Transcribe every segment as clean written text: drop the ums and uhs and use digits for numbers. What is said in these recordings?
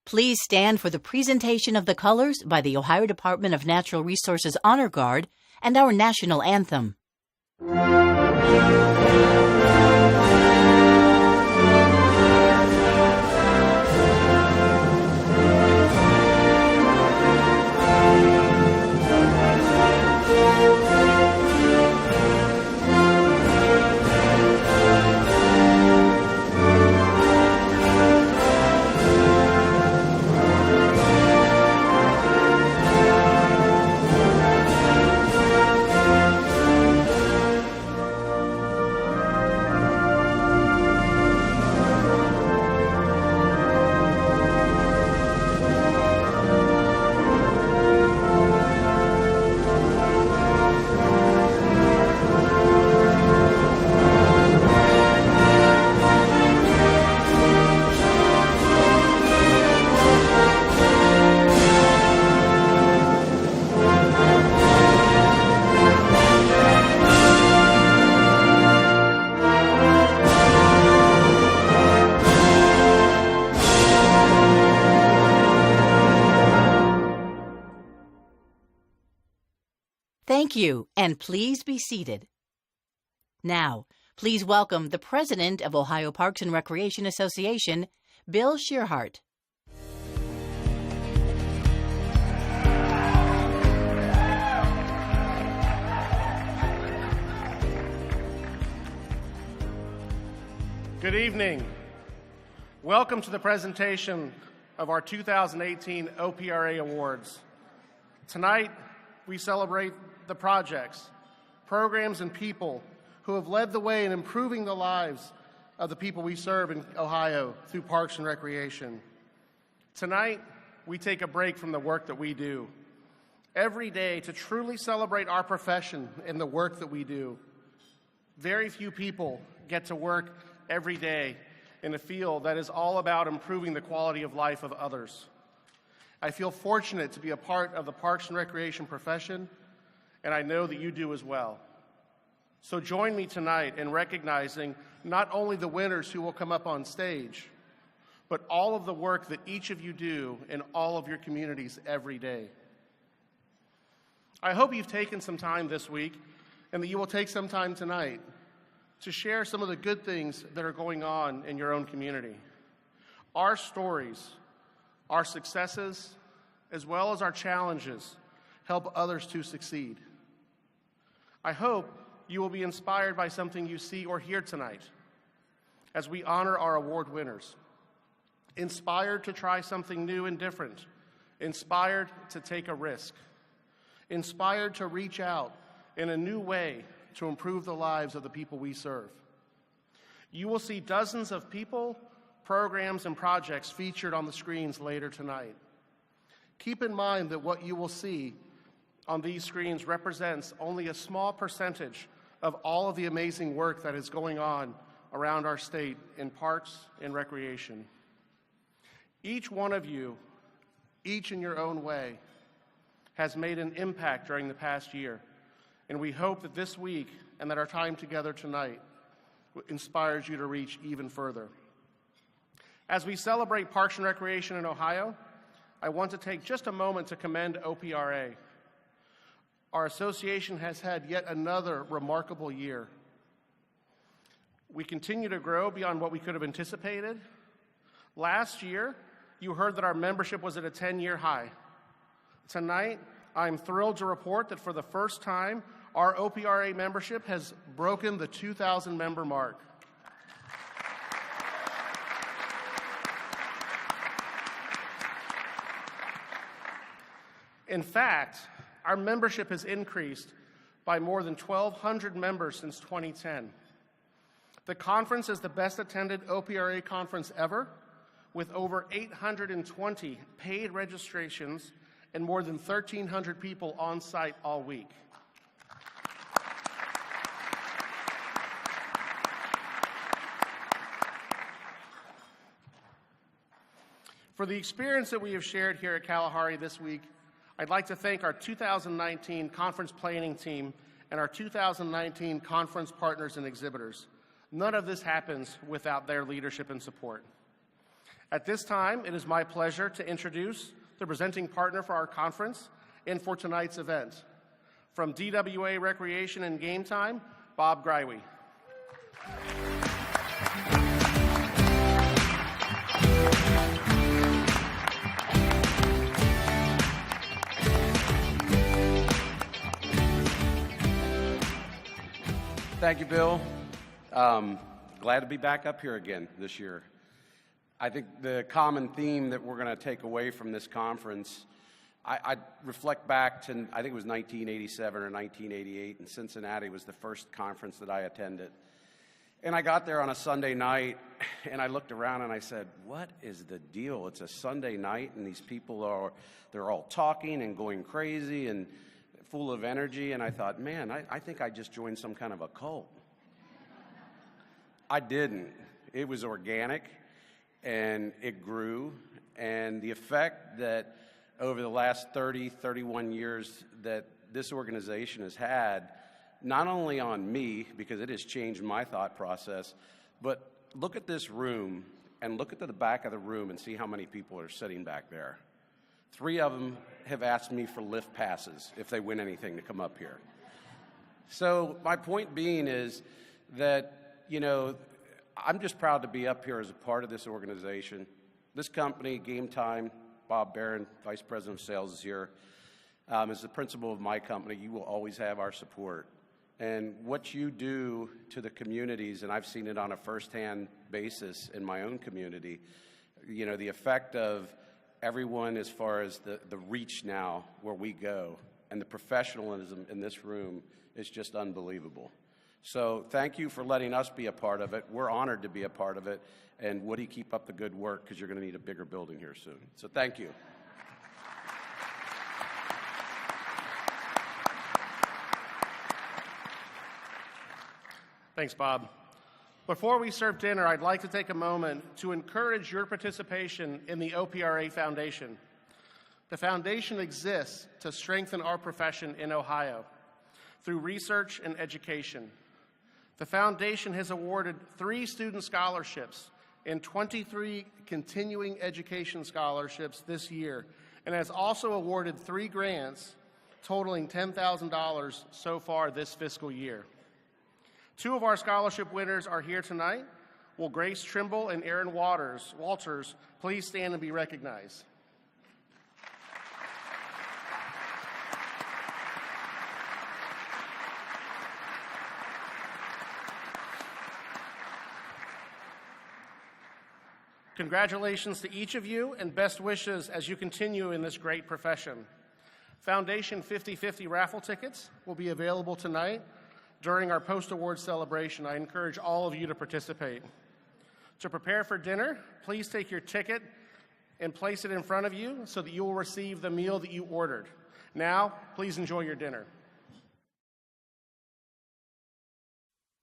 Please stand for the presentation of the colors by the Ohio Department of Natural Resources Honor Guard and our national anthem. Thank you, and please be seated. Now, please welcome the President of Ohio Parks and Recreation Association, Bill Shearhart. Good evening. Welcome to the presentation of our 2018 OPRA Awards. Tonight, we celebrate the projects, programs, and people who have led the way in improving the lives of the people we serve in Ohio through Parks and Recreation. Tonight, we take a break from the work that we do every day to truly celebrate our profession and the work that we do. Very few people get to work every day in a field that is all about improving the quality of life of others. I feel fortunate to be a part of the Parks and Recreation profession, and I know that you do as well. So join me tonight in recognizing not only the winners who will come up on stage, but all of the work that each of you do in all of your communities every day. I hope you've taken some time this week and that you will take some time tonight to share some of the good things that are going on in your own community. Our stories, our successes, as well as our challenges, help others to succeed. I hope you will be inspired by something you see or hear tonight as we honor our award winners. Inspired to try something new and different. Inspired to take a risk. Inspired to reach out in a new way to improve the lives of the people we serve. You will see dozens of people, programs, and projects featured on the screens later tonight. Keep in mind that what you will see on these screens represents only a small percentage of all of the amazing work that is going on around our state in parks and recreation. Each one of you, each in your own way, has made an impact during the past year, and we hope that this week and that our time together tonight inspires you to reach even further. As we celebrate Parks and Recreation in Ohio, I want to take just a moment to commend OPRA. Our association has had yet another remarkable year. We continue to grow beyond what we could have anticipated. Last year, you heard that our membership was at a 10-year high. Tonight, I'm thrilled to report that for the first time, our OPRA membership has broken the 2,000 member mark. In fact, our membership has increased by more than 1,200 members since 2010. The conference is the best attended OPRA conference ever, with over 820 paid registrations and more than 1,300 people on site all week. For the experience that we have shared here at Kalahari this week, I'd like to thank our 2019 conference planning team and our 2019 conference partners and exhibitors. None of this happens without their leadership and support. At this time, it is my pleasure to introduce the presenting partner for our conference and for tonight's event. From DWA Recreation and Game Time, Bob Greiwe. Thank you, Bill. Glad to be back up here again this year. I think the common theme that we're going to take away from this conference, I reflect back to, I think it was 1987 or 1988, and Cincinnati was the first conference that I attended. And I got there on a Sunday night, and I looked around and I said, what is the deal? It's a Sunday night, and these people they're all talking and going crazy and full of energy, and I thought, man, I think I just joined some kind of a cult. I didn't. It was organic, and it grew, and the effect that over the last 30, 31 years that this organization has had, not only on me, because it has changed my thought process, but look at this room, and look at the back of the room and see how many people are sitting back there. 3 of them have asked me for lift passes if they win anything to come up here. So my point being is that, you know, I'm just proud to be up here as a part of this organization. This company, Game Time, Bob Barron, Vice President of Sales, is here. As the principal of my company, you will always have our support. And what you do to the communities, and I've seen it on a firsthand basis in my own community, you know, the effect of everyone as far as the reach now where we go and the professionalism in this room is just unbelievable. So thank you for letting us be a part of it. We're honored to be a part of it. And Woody, keep up the good work because you're going to need a bigger building here soon. So thank you. Thanks, Bob. Before we serve dinner, I'd like to take a moment to encourage your participation in the OPRA Foundation. The foundation exists to strengthen our profession in Ohio through research and education. The foundation has awarded 3 student scholarships and 23 continuing education scholarships this year, and has also awarded 3 grants totaling $10,000 so far this fiscal year. 2 of our scholarship winners are here tonight. Will Grace Trimble and Aaron Walters please stand and be recognized? Congratulations to each of you and best wishes as you continue in this great profession. Foundation 50/50 raffle tickets will be available tonight during our post-award celebration. I encourage all of you to participate. To prepare for dinner, please take your ticket and place it in front of you so that you will receive the meal that you ordered. Now, please enjoy your dinner.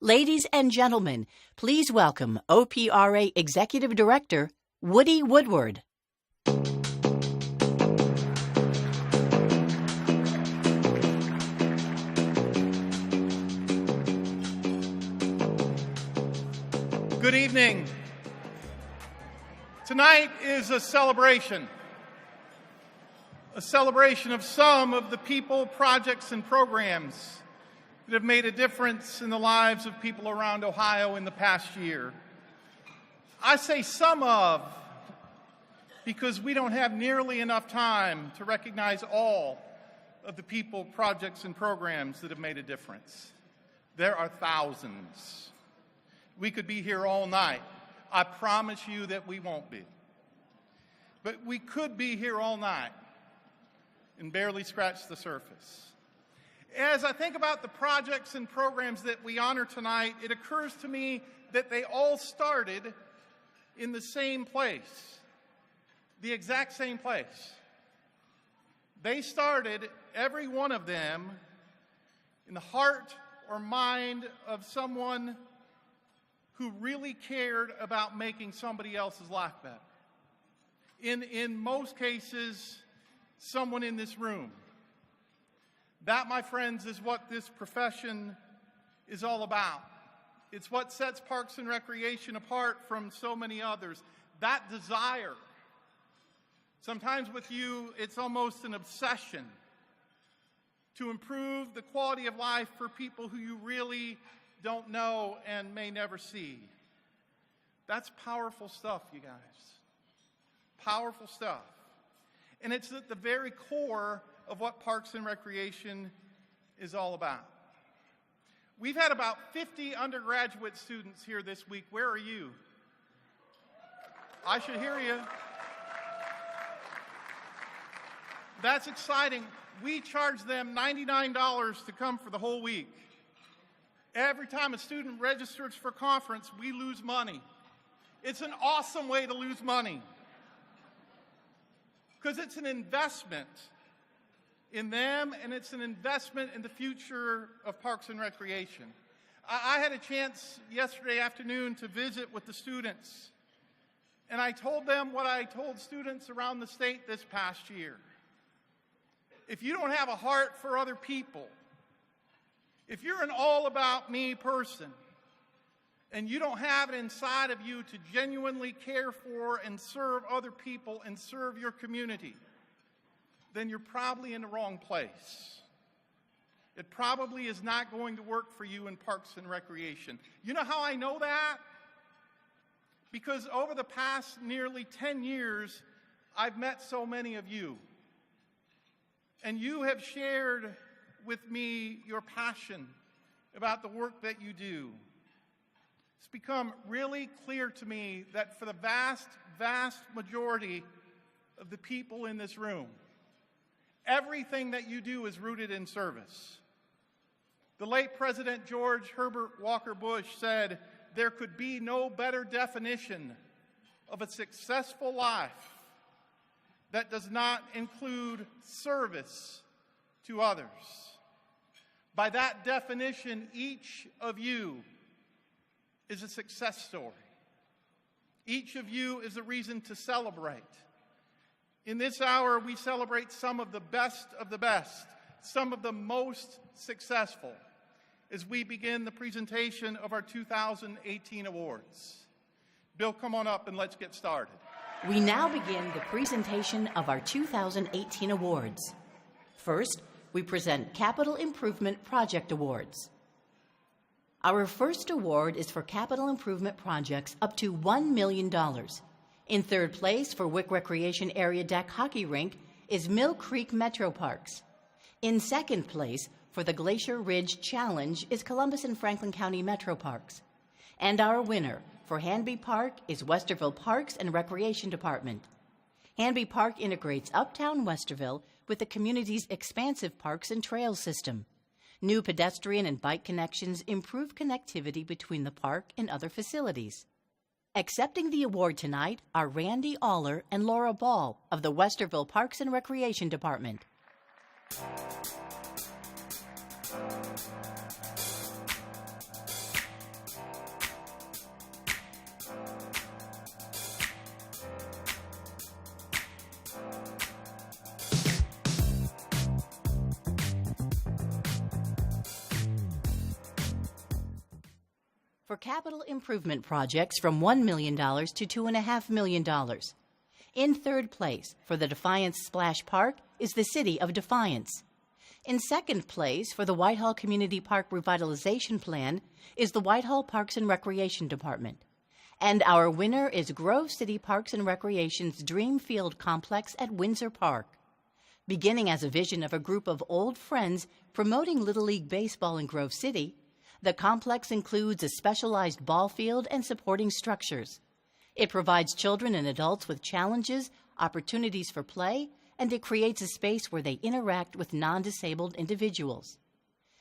Ladies and gentlemen, please welcome OPRA Executive Director, Woody Woodward. Good evening. Tonight is a celebration of some of the people, projects, and programs that have made a difference in the lives of people around Ohio in the past year. I say some of because we don't have nearly enough time to recognize all of the people, projects, and programs that have made a difference. There are thousands. We could be here all night. I promise you that we won't be. But we could be here all night and barely scratch the surface. As I think about the projects and programs that we honor tonight, it occurs to me that they all started in the same place, the exact same place. They started, every one of them, in the heart or mind of someone who really cared about making somebody else's life better. In most cases, someone in this room. That, my friends, is what this profession is all about. It's what sets Parks and Recreation apart from so many others. that desire. Sometimes with you, it's almost an obsession to improve the quality of life for people who you really don't know and may never see. That's powerful stuff, you guys. Powerful stuff. And it's at the very core of what Parks and Recreation is all about. We've had about 50 undergraduate students here this week. Where are you? I should hear you. That's exciting. We charge them $99 to come for the whole week. Every time a student registers for conference, we lose money. It's an awesome way to lose money because it's an investment in them, and it's an investment in the future of Parks and Recreation. I had a chance yesterday afternoon to visit with the students, and I told them what I told students around the state this past year. If you don't have a heart for other people, if you're an all-about-me person, and you don't have it inside of you to genuinely care for and serve other people and serve your community, then you're probably in the wrong place. It probably is not going to work for you in Parks and Recreation. You know how I know that? Because over the past nearly 10 years, I've met so many of you. And you have shared with me your passion about the work that you do. It's become really clear to me that for the vast, vast majority of the people in this room, everything that you do is rooted in service. The late President George Herbert Walker Bush said, "There could be no better definition of a successful life that does not include service to others." By that definition, each of you is a success story. Each of you is a reason to celebrate. In this hour, we celebrate some of the best, some of the most successful, as we begin the presentation of our 2018 awards. Bill, come on up and let's get started. We now begin the presentation of our 2018 awards. First, we present Capital Improvement Project Awards. Our first award is for capital improvement projects up to $1 million. In third place for Wick Recreation Area Deck Hockey Rink is Mill Creek Metroparks. In second place for the Glacier Ridge Challenge is Columbus and Franklin County Metroparks. And our winner for Hanby Park is Westerville Parks and Recreation Department. Hanby Park integrates uptown Westerville with the community's expansive parks and trails system. New pedestrian and bike connections improve connectivity between the park and other facilities. Accepting the award tonight are Randy Aller and Laura Ball of the Westerville Parks and Recreation Department. For capital improvement projects from $1 million to $2.5 million. In third place for the Defiance Splash Park is the City of Defiance. In second place for the Whitehall Community Park Revitalization Plan is the Whitehall Parks and Recreation Department. And our winner is Grove City Parks and Recreation's Dreamfield Complex at Windsor Park. Beginning as a vision of a group of old friends promoting Little League Baseball in Grove City, the complex includes a specialized ball field and supporting structures. It provides children and adults with challenges, opportunities for play, and it creates a space where they interact with non-disabled individuals.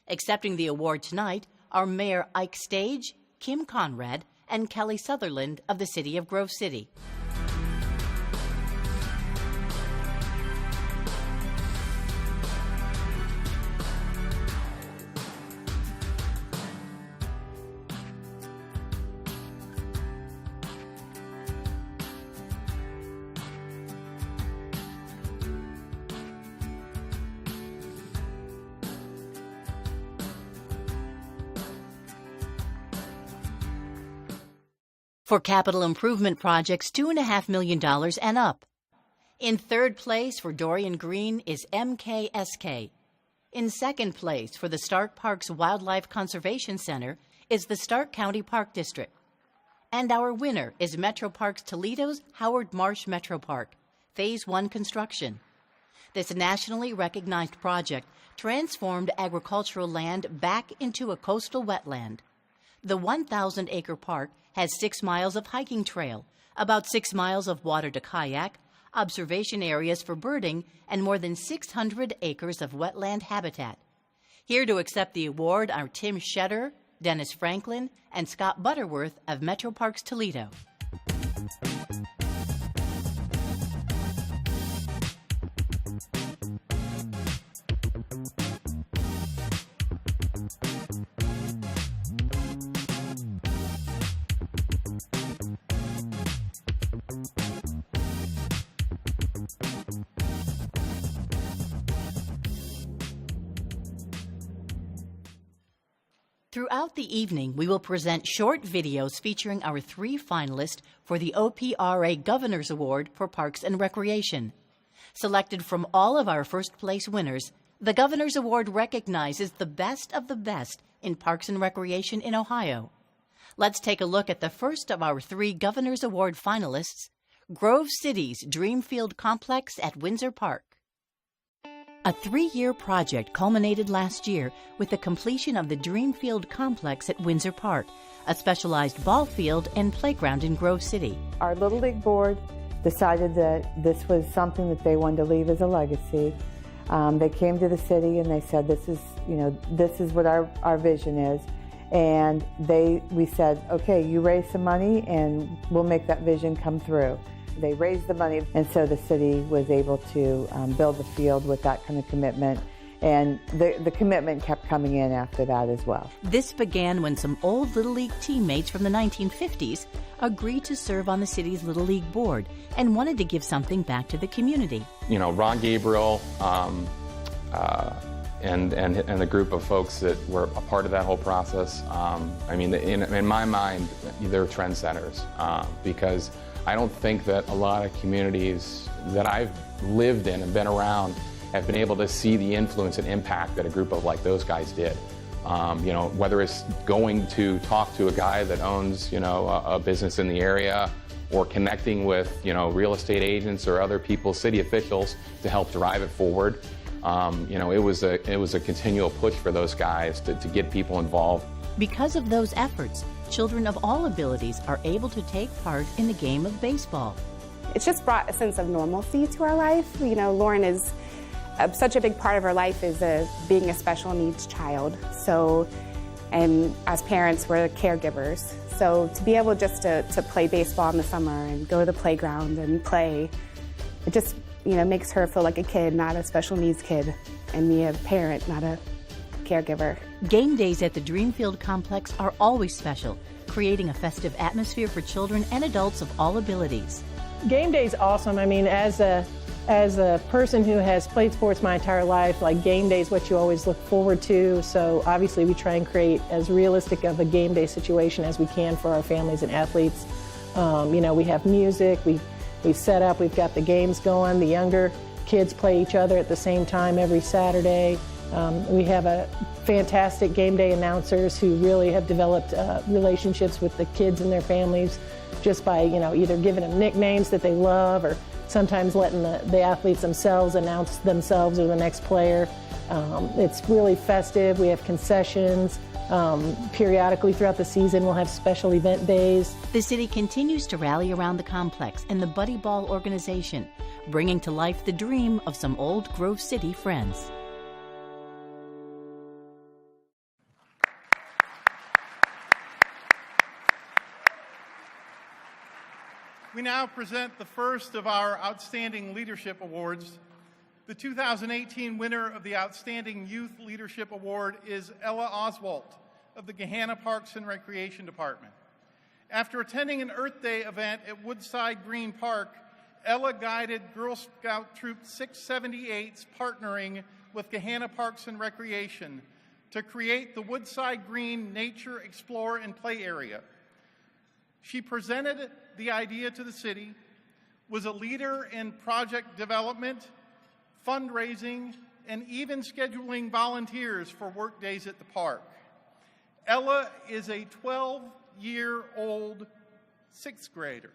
Accepting the award tonight are Mayor Ike Stage, Kim Conrad, and Kelly Sutherland of the City of Grove City. for capital improvement projects $2.5 million and up. In third place for Dorian Green is MKSK. In second place for the Stark Parks Wildlife Conservation Center is the Stark County Park District. And our winner is Metroparks Toledo's Howard Marsh Metropark, Phase 1 construction. This nationally recognized project transformed agricultural land back into a coastal wetland. The 1,000-acre park has 6 miles of hiking trail, about 6 miles of water to kayak, observation areas for birding, and more than 600 acres of wetland habitat. Here to accept the award are Tim Shetter, Dennis Franklin, and Scott Butterworth of Metroparks Toledo. Throughout the evening, we will present short videos featuring our 3 finalists for the OPRA Governor's Award for Parks and Recreation. Selected from all of our first-place winners, the Governor's Award recognizes the best of the best in parks and recreation in Ohio. Let's take a look at the first of our 3 Governor's Award finalists, Grove City's Dreamfield Complex at Windsor Park. A 3-year project culminated last year with the completion of the Dreamfield Complex at Windsor Park, a specialized ball field and playground in Grove City. Our Little League board decided that this was something that they wanted to leave as a legacy. They came to the city and they said, this is what our vision is. And we said, okay, you raise some money and we'll make that vision come through. They raised the money, and so the city was able to build the field with that kind of commitment, and the commitment kept coming in after that as well. This began when some old Little League teammates from the 1950s agreed to serve on the city's Little League board and wanted to give something back to the community. You know, Ron Gabriel and the group of folks that were a part of that whole process, I mean, in my mind, they're trendsetters because I don't think that a lot of communities that I've lived in and been around have been able to see the influence and impact that a group of like those guys did. You know, whether it's going to talk to a guy that owns, a business in the area, or connecting with, real estate agents or other people, city officials, to help drive it forward. It was a continual push for those guys to get people involved. Because of those efforts, children of all abilities are able to take part in the game of baseball. It's just brought a sense of normalcy to our life. Lauren is such a big part of her life is being a special needs child. So, and as parents, we're caregivers. So to be able just to play baseball in the summer and go to the playground and play, it just makes her feel like a kid, not a special needs kid, and me a parent, not a caregiver. Game days at the Dreamfield Complex are always special, creating a festive atmosphere for children and adults of all abilities. Game day is awesome. I mean, as a person who has played sports my entire life, like game day is what you always look forward to. So obviously we try and create as realistic of a game day situation as we can for our families and athletes. We have music, we set up, we've got the games going. The younger kids play each other at the same time every Saturday. We have a fantastic game day announcers who really have developed relationships with the kids and their families just by, either giving them nicknames that they love or sometimes letting the athletes themselves announce themselves or the next player. It's really festive. We have concessions. Periodically throughout the season, we'll have special event days. The city continues to rally around the complex and the Buddy Ball organization, bringing to life the dream of some old Grove City friends. We now present the first of our Outstanding Leadership Awards. The 2018 winner of the Outstanding Youth Leadership Award is Ella Oswalt of the Gahanna Parks and Recreation Department. After attending an Earth Day event at Woodside Green Park, Ella guided Girl Scout Troop 678's partnering with Gahanna Parks and Recreation to create the Woodside Green Nature Explore and Play Area. She presented the idea to the city, was a leader in project development, fundraising, and even scheduling volunteers for work days at the park. Ella is a 12-year-old sixth grader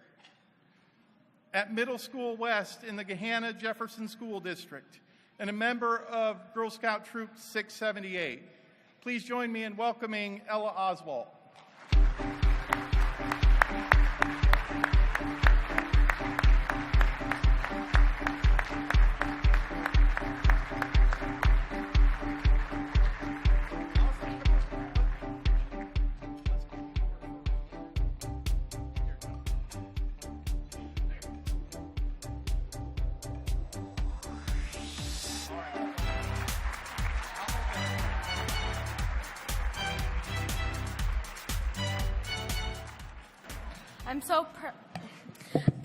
at Middle School West in the Gahanna Jefferson School District and a member of Girl Scout Troop 678. Please join me in welcoming Ella Oswald.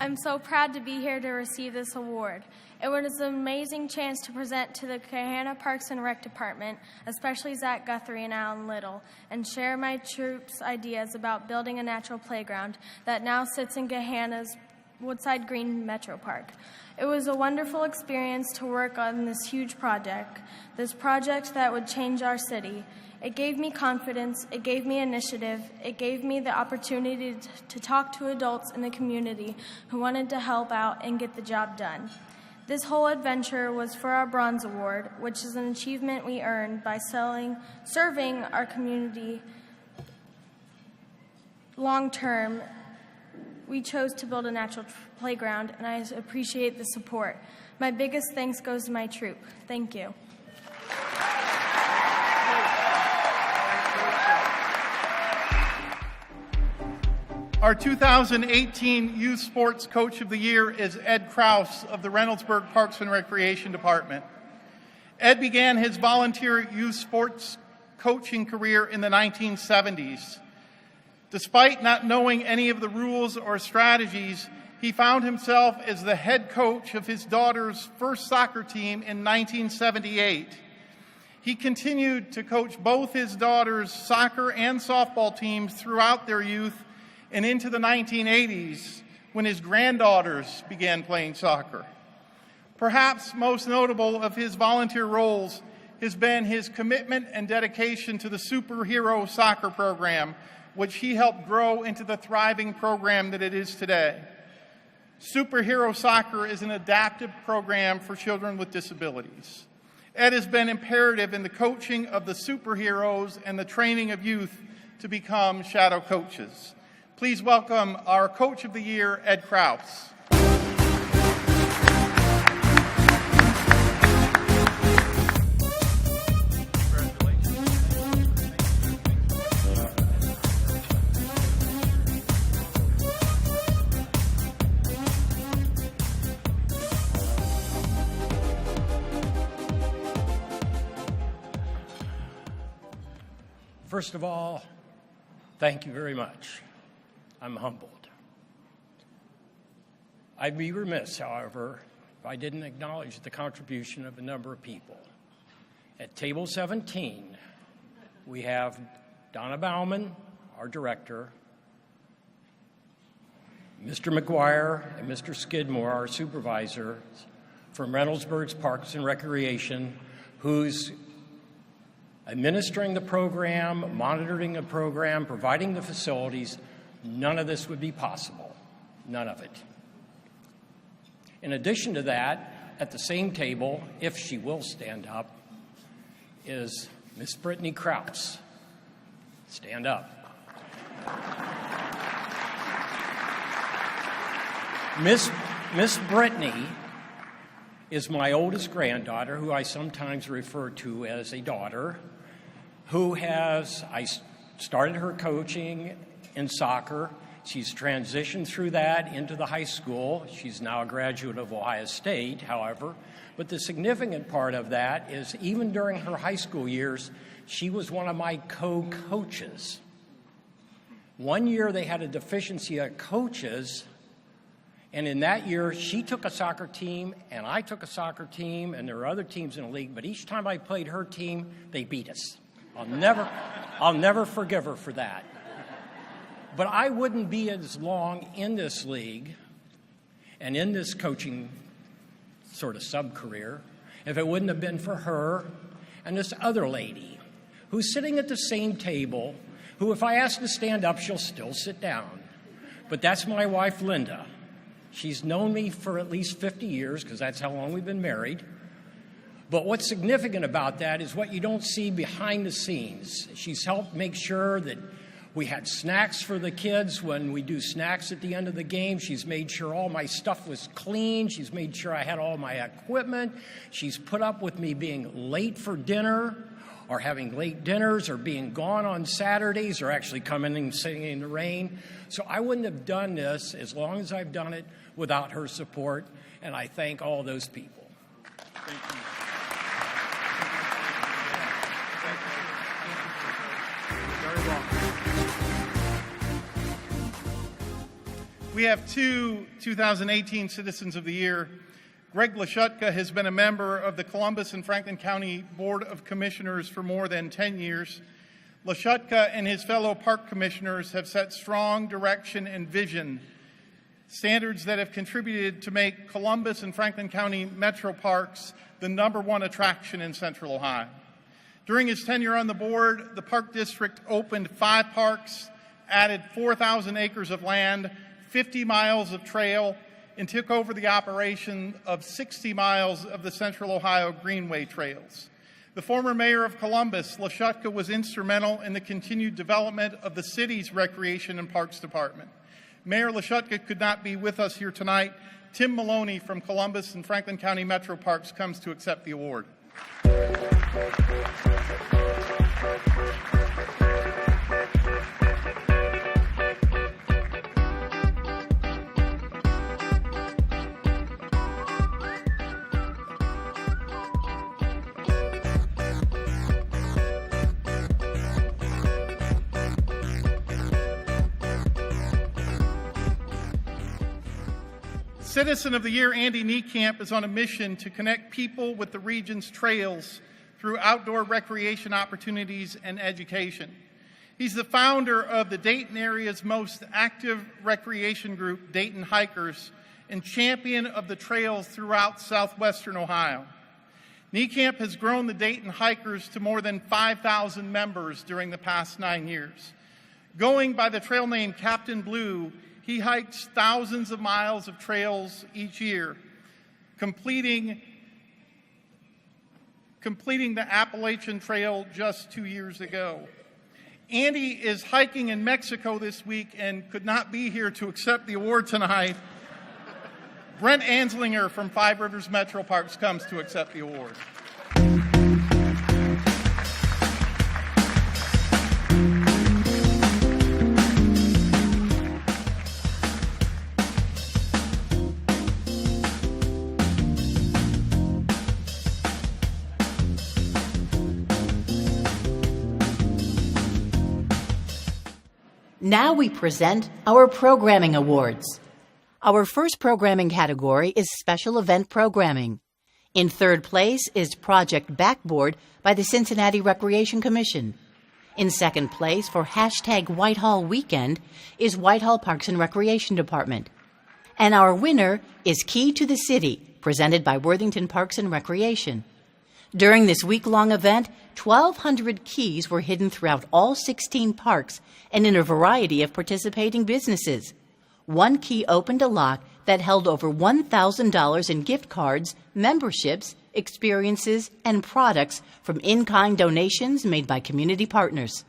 I'm so proud to be here to receive this award. It was an amazing chance to present to the Gahanna Parks and Rec Department, especially Zach Guthrie and Alan Little, and share my troop's ideas about building a natural playground that now sits in Gahanna's Woodside Green Metropark. It was a wonderful experience to work on this huge project that would change our city. It gave me confidence, it gave me initiative, it gave me the opportunity to talk to adults in the community who wanted to help out and get the job done. This whole adventure was for our Bronze Award, which is an achievement we earned by serving our community long term. We chose to build a natural playground, and I appreciate the support. My biggest thanks goes to my troop. Thank you. Our 2018 Youth Sports Coach of the Year is Ed Kraus of the Reynoldsburg Parks and Recreation Department. Ed began his volunteer youth sports coaching career in the 1970s. Despite not knowing any of the rules or strategies, he found himself as the head coach of his daughter's first soccer team in 1978. He continued to coach both his daughter's soccer and softball teams throughout their youth and into the 1980s when his granddaughters began playing soccer. Perhaps most notable of his volunteer roles has been his commitment and dedication to the Superhero Soccer program, which he helped grow into the thriving program that it is today. Superhero Soccer is an adaptive program for children with disabilities. Ed has been imperative in the coaching of the superheroes and the training of youth to become shadow coaches. Please welcome our Coach of the Year, Ed Kraus. First of all, thank you very much. I'm humbled. I'd be remiss, however, if I didn't acknowledge the contribution of a number of people. At table 17, we have Donna Bauman, our director, Mr. McGuire and Mr. Skidmore, our supervisors from Reynoldsburg's Parks and Recreation, who's administering the program, monitoring the program, providing the facilities. None of this would be possible. None of it. In addition to that, at the same table, if she will stand up, is Miss Brittany Kraus. Stand up. Miss Brittany is my oldest granddaughter, who I sometimes refer to as a daughter, I started her coaching in soccer. She's transitioned through that into the high school. She's now a graduate of Ohio State, however. But the significant part of that is even during her high school years, she was one of my co-coaches. One year they had a deficiency of coaches, and in that year she took a soccer team and I took a soccer team, and there were other teams in the league, but each time I played her team, they beat us. I'll never forgive her for that. But I wouldn't be as long in this league and in this coaching sort of sub-career if it wouldn't have been for her and this other lady who's sitting at the same table, who if I ask to stand up, she'll still sit down. But that's my wife, Linda. She's known me for at least 50 years, because that's how long we've been married. But what's significant about that is what you don't see behind the scenes. She's helped make sure that we had snacks for the kids when we do snacks at the end of the game. She's made sure all my stuff was clean. She's made sure I had all my equipment. She's put up with me being late for dinner, or having late dinners, or being gone on Saturdays, or actually coming and sitting in the rain. So I wouldn't have done this as long as I've done it without her support, and I thank all those people. Thank you. Very well. We have two 2018 Citizens of the Year. Greg Lashutka has been a member of the Columbus and Franklin County Board of Commissioners for more than 10 years. Lashutka and his fellow park commissioners have set strong direction and vision, standards that have contributed to make Columbus and Franklin County Metroparks the #1 attraction in Central Ohio. During his tenure on the board, the Park District opened 5 parks, added 4,000 acres of land, 50 miles of trail, and took over the operation of 60 miles of the Central Ohio Greenway trails. The former mayor of Columbus, Lashutka, was instrumental in the continued development of the city's Recreation and Parks Department. Mayor Lashutka could not be with us here tonight. Tim Maloney from Columbus and Franklin County Metroparks comes to accept the award. Citizen of the Year Andy Niekamp is on a mission to connect people with the region's trails through outdoor recreation opportunities and education. He's the founder of the Dayton area's most active recreation group, Dayton Hikers, and champion of the trails throughout southwestern Ohio. Niekamp has grown the Dayton Hikers to more than 5,000 members during the past 9 years. Going by the trail name Captain Blue, he hikes thousands of miles of trails each year, completing the Appalachian Trail just 2 years ago. Andy is hiking in Mexico this week and could not be here to accept the award tonight. Brent Anslinger from Five Rivers Metroparks comes to accept the award. Now we present our Programming Awards. Our first programming category is Special Event Programming. In third place is Project Backboard by the Cincinnati Recreation Commission. In second place for #Whitehall Weekend is Whitehall Parks and Recreation Department. And our winner is Key to the City, presented by Worthington Parks and Recreation. During this week-long event, 1,200 keys were hidden throughout all 16 parks and in a variety of participating businesses. One key opened a lock that held over $1,000 in gift cards, memberships, experiences, and products from in-kind donations made by community partners.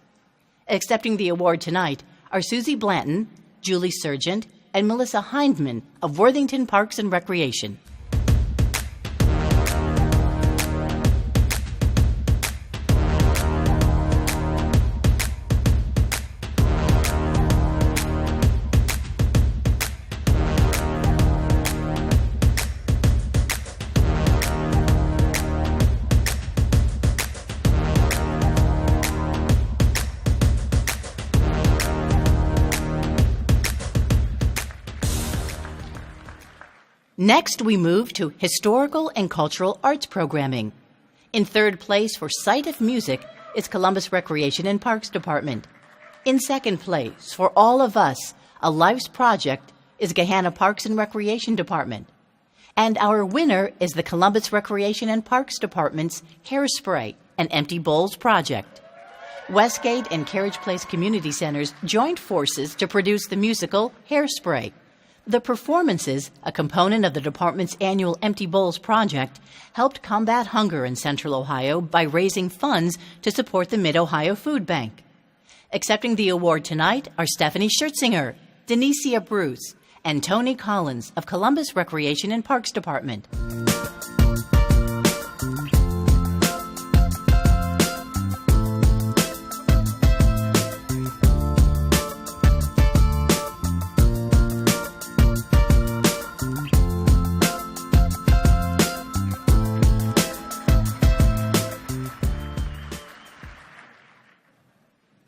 Accepting the award tonight are Susie Blanton, Julie Sargent, and Melissa Hindman of Worthington Parks and Recreation. Next, we move to Historical and Cultural Arts Programming. In third place for Sight of Music is Columbus Recreation and Parks Department. In second place, for all of us, a life's project, is Gahanna Parks and Recreation Department. And our winner is the Columbus Recreation and Parks Department's Hairspray, an Empty Bowls project. Westgate and Carriage Place Community Centers joined forces to produce the musical Hairspray. The performances, a component of the department's annual Empty Bowls project, helped combat hunger in Central Ohio by raising funds to support the Mid-Ohio Food Bank. Accepting the award tonight are Stephanie Schertzinger, Denicia Bruce, and Tony Collins of Columbus Recreation and Parks Department.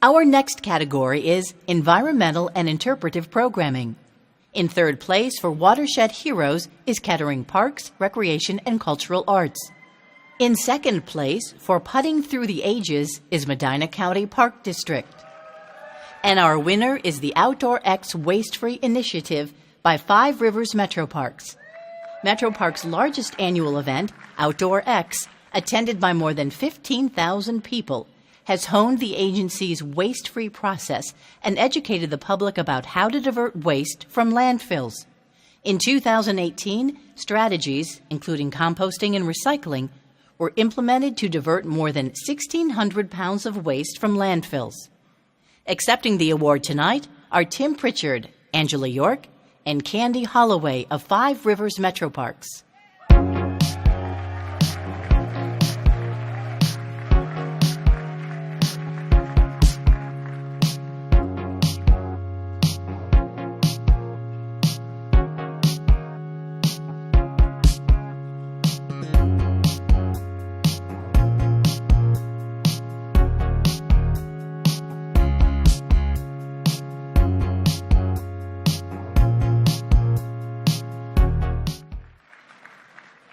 Our next category is Environmental and Interpretive Programming. In third place for Watershed Heroes is Kettering Parks, Recreation, and Cultural Arts. In second place for Putting Through the Ages is Medina County Park District. And our winner is the Outdoor X Waste-Free Initiative by Five Rivers Metroparks. Metropark's largest annual event, Outdoor X, attended by more than 15,000 people, has honed the agency's waste-free process and educated the public about how to divert waste from landfills. In 2018, strategies, including composting and recycling, were implemented to divert more than 1,600 pounds of waste from landfills. Accepting the award tonight are Tim Pritchard, Angela York, and Candy Holloway of Five Rivers Metroparks.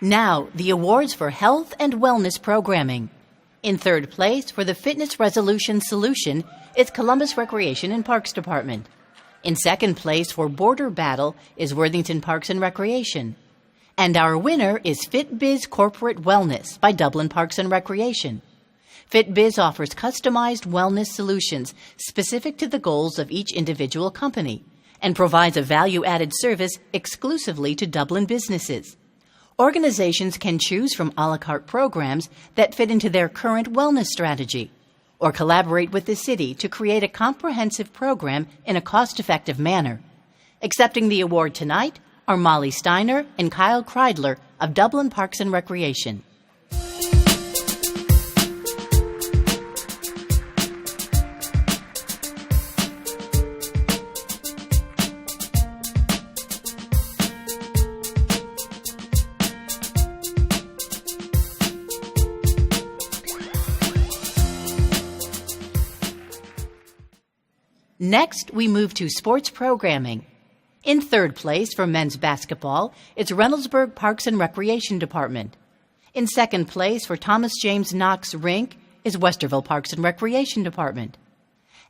Now, the awards for health and wellness programming. In third place for the Fitness Resolution Solution is Columbus Recreation and Parks Department. In second place for Border Battle is Worthington Parks and Recreation. And our winner is FitBiz Corporate Wellness by Dublin Parks and Recreation. FitBiz offers customized wellness solutions specific to the goals of each individual company and provides a value-added service exclusively to Dublin businesses. Organizations can choose from a la carte programs that fit into their current wellness strategy, or collaborate with the city to create a comprehensive program in a cost-effective manner. Accepting the award tonight are Molly Steiner and Kyle Kreidler of Dublin Parks and Recreation. Next, we move to sports programming. In third place for men's basketball, it's Reynoldsburg Parks and Recreation Department. In second place for Thomas James Knox Rink is Westerville Parks and Recreation Department.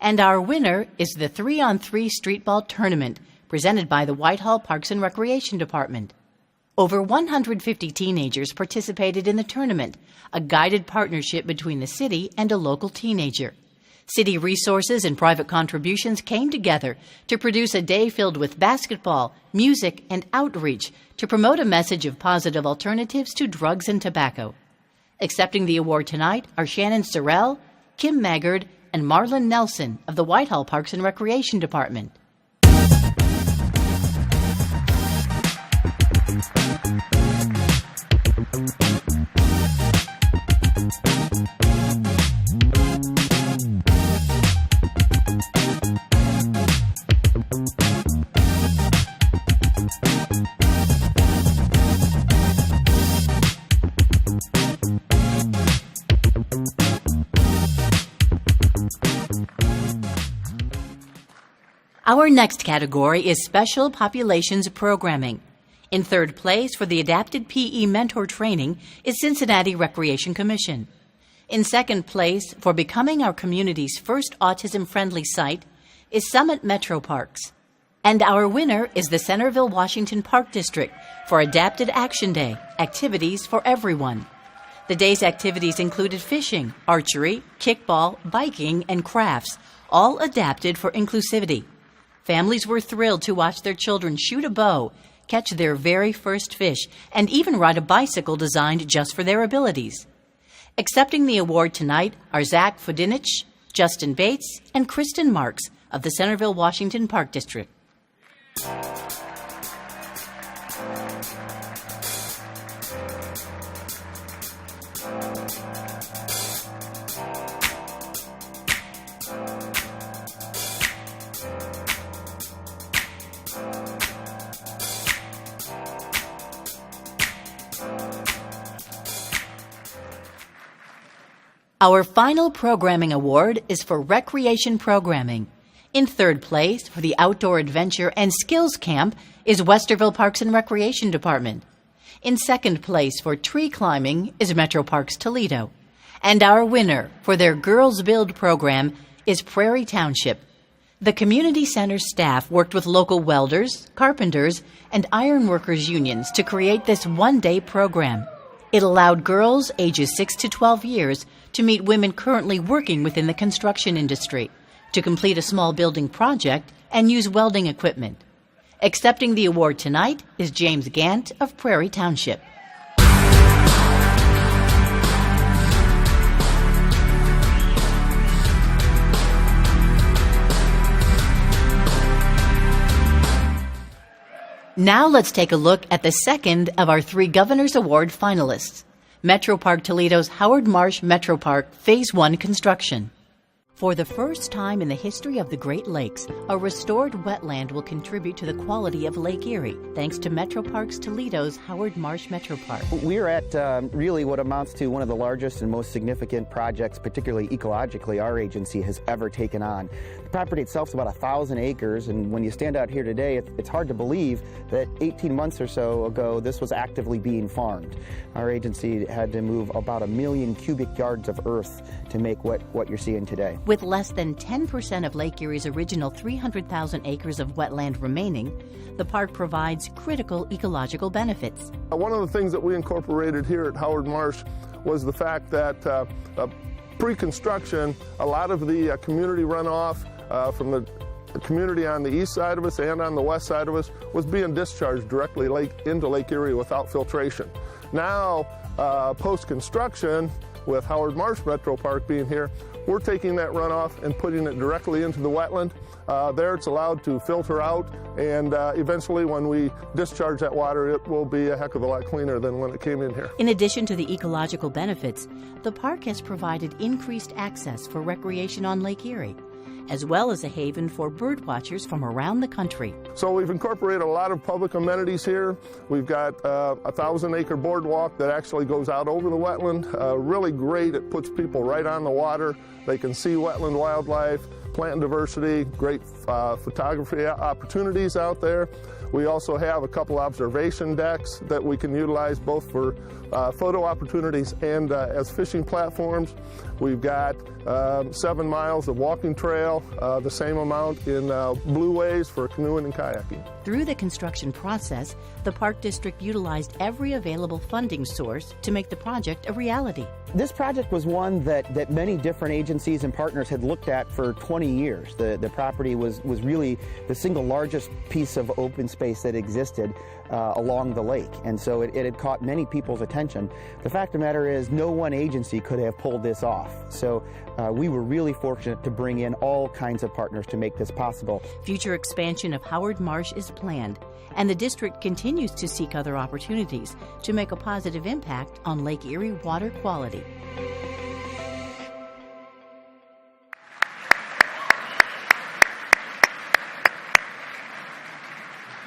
And our winner is the 3-on-3 Streetball Tournament presented by the Whitehall Parks and Recreation Department. Over 150 teenagers participated in the tournament, a guided partnership between the city and a local teenager. City resources and private contributions came together to produce a day filled with basketball, music, and outreach to promote a message of positive alternatives to drugs and tobacco. Accepting the award tonight are Shannon Sorrell, Kim Maggard, and Marlon Nelson of the Whitehall Parks and Recreation Department. Our next category is Special Populations Programming. In third place for the Adapted PE Mentor Training is Cincinnati Recreation Commission. In second place for becoming our community's first autism-friendly site is Summit Metroparks. And our winner is the Centerville, Washington Park District for Adapted Action Day, activities for everyone. The day's activities included fishing, archery, kickball, biking, and crafts, all adapted for inclusivity. Families were thrilled to watch their children shoot a bow, catch their very first fish, and even ride a bicycle designed just for their abilities. Accepting the award tonight are Zach Fudinich, Justin Bates, and Kristen Marks of the Centerville, Washington Park District. Our final programming award is for recreation programming. In third place for the Outdoor Adventure and Skills Camp is Westerville Parks and Recreation Department. In second place for tree climbing is Metroparks Toledo. And our winner for their Girls Build program is Prairie Township. The community center staff worked with local welders, carpenters, and ironworkers unions to create this one-day program. It allowed girls ages 6 to 12 years to meet women currently working within the construction industry, to complete a small building project and use welding equipment. Accepting the award tonight is James Gant of Prairie Township. Now let's take a look at the second of our 3 Governor's Award finalists, Metropark Toledo's Howard Marsh Metropark Phase 1 construction. For the first time in the history of the Great Lakes, a restored wetland will contribute to the quality of Lake Erie, thanks to Metroparks Toledo's Howard Marsh Metropark. We're at really what amounts to one of the largest and most significant projects, particularly ecologically, our agency has ever taken on. The property itself is about 1,000 acres, and when you stand out here today, it's hard to believe that 18 months or so ago, this was actively being farmed. Our agency had to move about 1 million cubic yards of earth to make what you're seeing today. With less than 10% of Lake Erie's original 300,000 acres of wetland remaining, the park provides critical ecological benefits. One of the things that we incorporated here at Howard Marsh was the fact that pre-construction, a lot of the community runoff from the community on the east side of us and on the west side of us was being discharged directly into Lake Erie without filtration. Now, post-construction, with Howard Marsh Metropark being here, we're taking that runoff and putting it directly into the wetland. There it's allowed to filter out, and eventually when we discharge that water, it will be a heck of a lot cleaner than when it came in here. In addition to the ecological benefits, the park has provided increased access for recreation on Lake Erie, as well as a haven for bird watchers from around the country. So we've incorporated a lot of public amenities here. We've got a 1,000-acre boardwalk that actually goes out over the wetland. Really great. It puts people right on the water. They can see wetland wildlife, plant diversity, great photography opportunities out there. We also have a couple observation decks that we can utilize both for photo opportunities and as fishing platforms. We've got 7 miles of walking trail, the same amount in blue ways for canoeing and kayaking. Through the construction process, the Park District utilized every available funding source to make the project a reality. This project was one that many different agencies and partners had looked at for 20 years. The property was really the single largest piece of open space that existed along the lake, and so it had caught many people's attention. The fact of the matter is no one agency could have pulled this off, so we were really fortunate to bring in all kinds of partners to make this possible. Future expansion of Howard Marsh is planned, and the district continues to seek other opportunities to make a positive impact on Lake Erie water quality.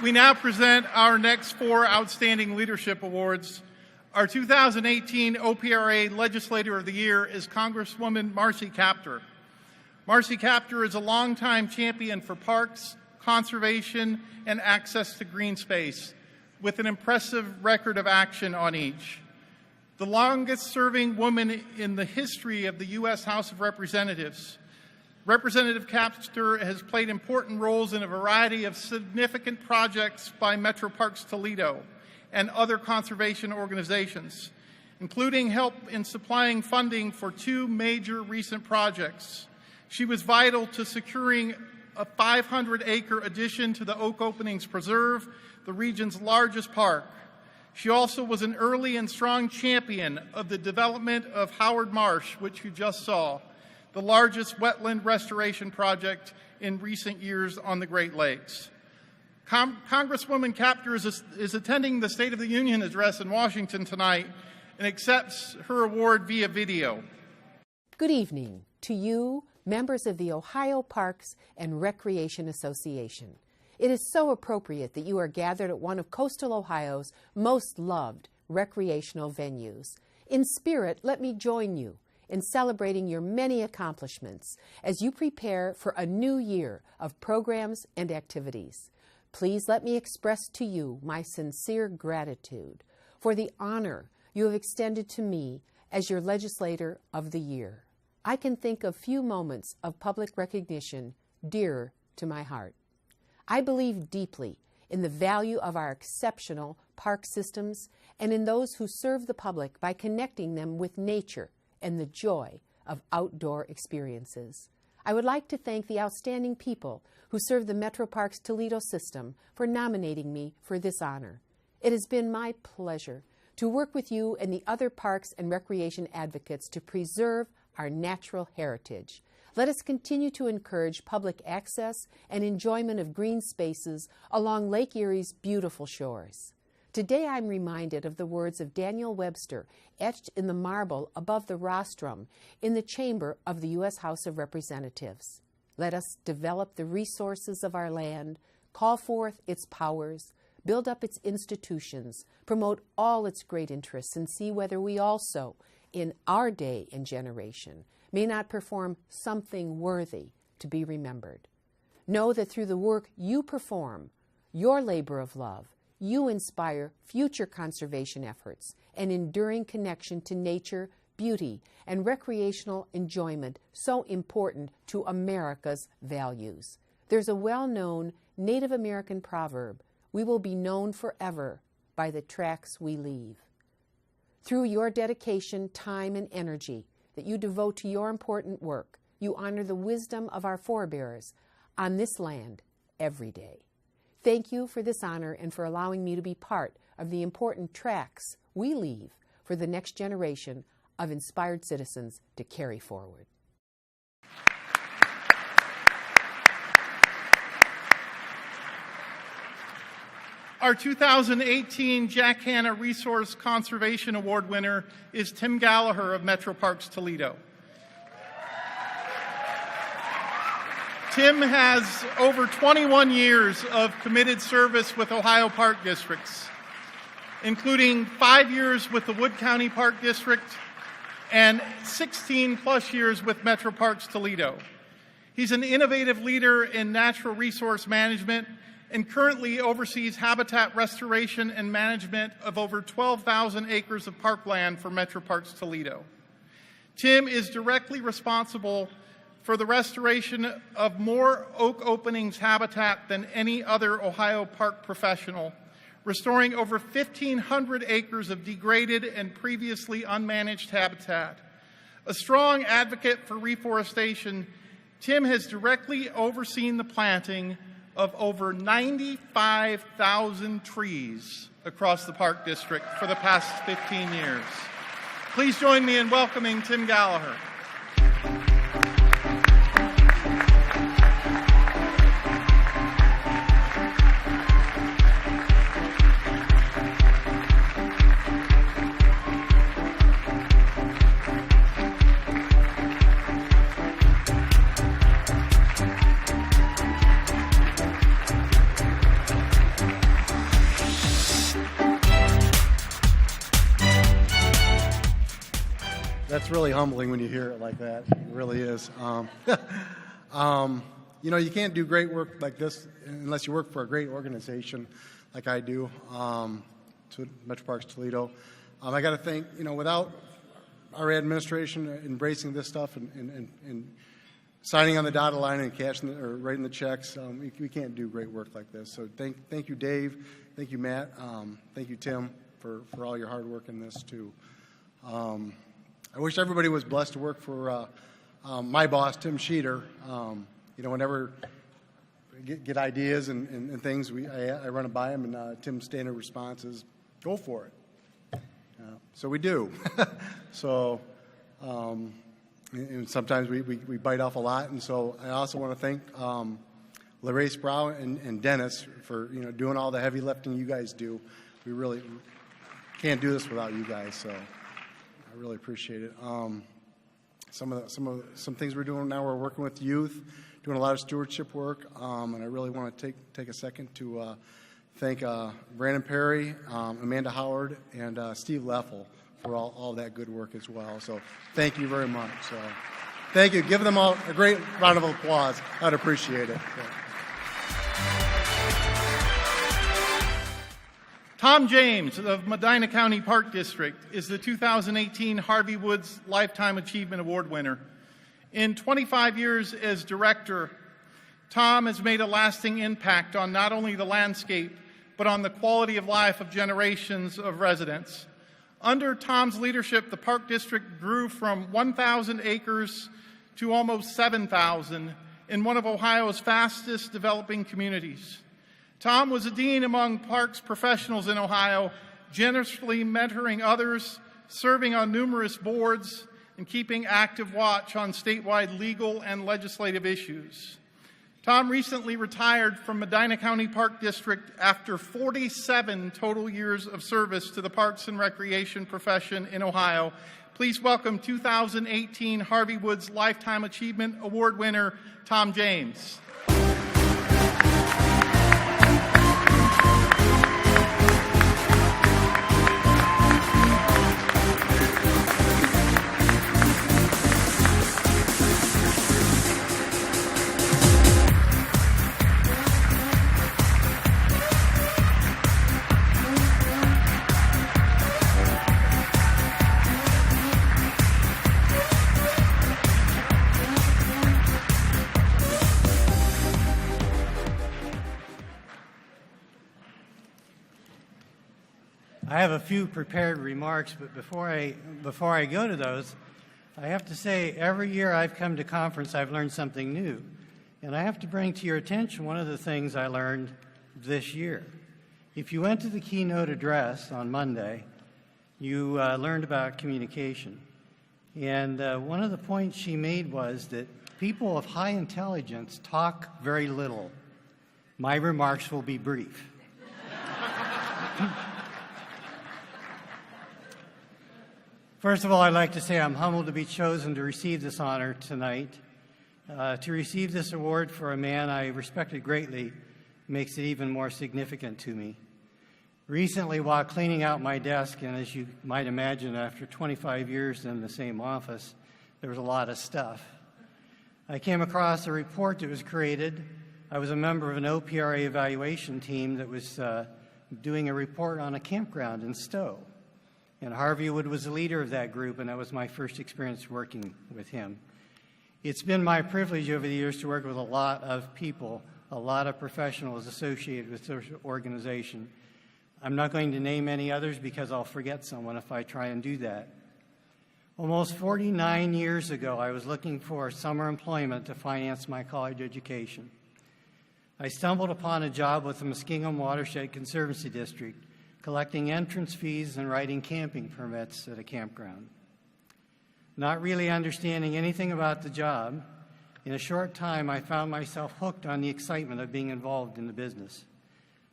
We now present our next 4 Outstanding Leadership Awards. Our 2018 OPRA Legislator of the Year is Congresswoman Marcy Kaptur. Marcy Kaptur is a longtime champion for parks, conservation, and access to green space, with an impressive record of action on each. The longest-serving woman in the history of the U.S. House of Representatives. Representative Capster has played important roles in a variety of significant projects by Metroparks Toledo and other conservation organizations, including help in supplying funding for 2 major recent projects. She was vital to securing a 500-acre addition to the Oak Openings Preserve, the region's largest park. She also was an early and strong champion of the development of Howard Marsh, which you just saw, the largest wetland restoration project in recent years on the Great Lakes. Congresswoman Capter is attending the State of the Union address in Washington tonight and accepts her award via video. Good evening to you, members of the Ohio Parks and Recreation Association. It is so appropriate that you are gathered at one of coastal Ohio's most loved recreational venues. In spirit, let me join you in celebrating your many accomplishments as you prepare for a new year of programs and activities. Please let me express to you my sincere gratitude for the honor you have extended to me as your legislator of the year. I can think of few moments of public recognition dearer to my heart. I believe deeply in the value of our exceptional park systems and in those who serve the public by connecting them with nature and the joy of outdoor experiences. I would like to thank the outstanding people who serve the Metroparks Toledo system for nominating me for this honor. It has been my pleasure to work with you and the other parks and recreation advocates to preserve our natural heritage. Let us continue to encourage public access and enjoyment of green spaces along Lake Erie's beautiful shores. Today I'm reminded of the words of Daniel Webster etched in the marble above the rostrum in the chamber of the U.S. House of Representatives. Let us develop the resources of our land, call forth its powers, build up its institutions, promote all its great interests, and see whether we also, in our day and generation, may not perform something worthy to be remembered. Know that through the work you perform, your labor of love, you inspire future conservation efforts and enduring connection to nature, beauty, and recreational enjoyment so important to America's values. There's a well-known Native American proverb, "We will be known forever by the tracks we leave." Through your dedication, time, and energy that you devote to your important work, you honor the wisdom of our forebears on this land every day. Thank you for this honor and for allowing me to be part of the important tracks we leave for the next generation of inspired citizens to carry forward. Our 2018 Jack Hanna Resource Conservation Award winner is Tim Gallagher of Metroparks Toledo. Tim has over 21 years of committed service with Ohio Park Districts, including 5 years with the Wood County Park District and 16 plus years with Metroparks Toledo. He's an innovative leader in natural resource management and currently oversees habitat restoration and management of over 12,000 acres of parkland for Metroparks Toledo. Tim is directly responsible for the restoration of more oak openings habitat than any other Ohio park professional, restoring over 1,500 acres of degraded and previously unmanaged habitat. A strong advocate for reforestation, Tim has directly overseen the planting of over 95,000 trees across the Park District for the past 15 years. Please join me in welcoming Tim Gallagher. That's really humbling when you hear it like that. It really is. You know, you can't do great work like this unless you work for a great organization like I do, to Metroparks Toledo. I got to think, without our administration embracing this stuff and signing on the dotted line and cashing or writing the checks. We can't do great work like this. So thank you, Dave. Thank you, Matt. Thank you, Tim, for all your hard work in this too. I wish everybody was blessed to work for my boss, Tim Sheeter. Whenever I get ideas and things, I run it by him, and Tim's standard response is, "Go for it." So we do. So. And sometimes we bite off a lot, and so I also want to thank Larry Sproul and Dennis for doing all the heavy lifting you guys do. We really can't do this without you guys, so I really appreciate it. Some things we're doing now, we're working with youth, doing a lot of stewardship work, and I really want to take a second to thank Brandon Perry, Amanda Howard, and Steve Leffel for all that good work as well. So thank you very much. So thank you. Give them all a great round of applause. I'd appreciate it. Yeah. Tom James of Medina County Park District is the 2018 Harvey Woods Lifetime Achievement Award winner. In 25 years as director, Tom has made a lasting impact on not only the landscape, but on the quality of life of generations of residents. Under Tom's leadership, the Park District grew from 1,000 acres to almost 7,000 in one of Ohio's fastest developing communities. Tom was a dean among parks professionals in Ohio, generously mentoring others, serving on numerous boards, and keeping active watch on statewide legal and legislative issues. Tom recently retired from Medina County Park District after 47 total years of service to the parks and recreation profession in Ohio. Please welcome 2018 Harvey Woods Lifetime Achievement Award winner, Tom James. I have a few prepared remarks, but before I go to those, I have to say every year I've come to conference, I've learned something new. And I have to bring to your attention one of the things I learned this year. If you went to the keynote address on Monday, you learned about communication. And one of the points she made was that people of high intelligence talk very little. My remarks will be brief. First of all, I'd like to say I'm humbled to be chosen to receive this honor tonight. To receive this award for a man I respected greatly makes it even more significant to me. Recently, while cleaning out my desk, and as you might imagine, after 25 years in the same office, there was a lot of stuff. I came across a report that was created. I was a member of an OPRA evaluation team that was doing a report on a campground in Stowe. And Harvey Wood was the leader of that group, and that was my first experience working with him. It's been my privilege over the years to work with a lot of people, a lot of professionals associated with this organization. I'm not going to name any others because I'll forget someone if I try and do that. Almost 49 years ago, I was looking for summer employment to finance my college education. I stumbled upon a job with the Muskingum Watershed Conservancy District, collecting entrance fees and writing camping permits at a campground. Not really understanding anything about the job, in a short time I found myself hooked on the excitement of being involved in the business.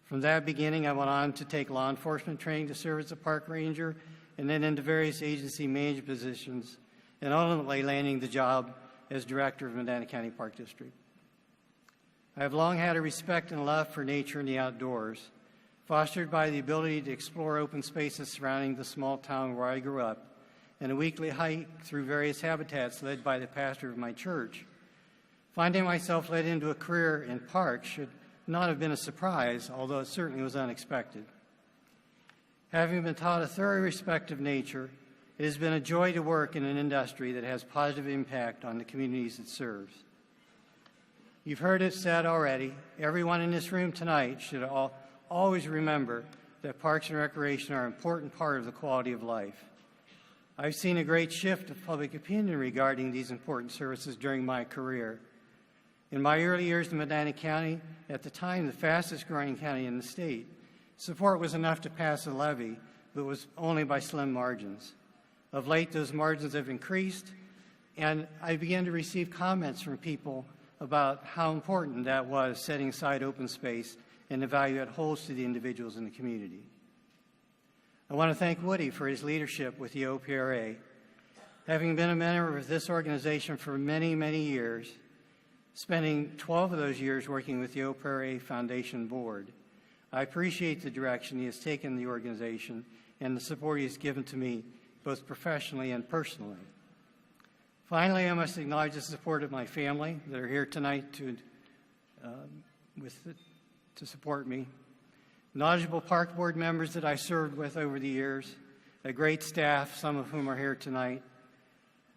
From that beginning, I went on to take law enforcement training to serve as a park ranger, and then into various agency management positions, and ultimately landing the job as director of Medina County Park District. I have long had a respect and love for nature and the outdoors, fostered by the ability to explore open spaces surrounding the small town where I grew up, and a weekly hike through various habitats led by the pastor of my church. Finding myself led into a career in parks should not have been a surprise, although it certainly was unexpected. Having been taught a thorough respect of nature, it has been a joy to work in an industry that has positive impact on the communities it serves. You've heard it said already, everyone in this room tonight should always remember that parks and recreation are an important part of the quality of life. I've seen a great shift of public opinion regarding these important services during my career. In my early years in Medina County, at the time the fastest growing county in the state, support was enough to pass a levy, but was only by slim margins. Of late, those margins have increased, and I began to receive comments from people about how important that was, setting aside open space and the value it holds to the individuals in the community. I want to thank Woody for his leadership with the OPRA. Having been a member of this organization for many, many years, spending 12 of those years working with the OPRA Foundation Board, I appreciate the direction he has taken the organization and the support he has given to me, both professionally and personally. Finally, I must acknowledge the support of my family that are here tonight to support me, knowledgeable park board members that I served with over the years, a great staff, some of whom are here tonight,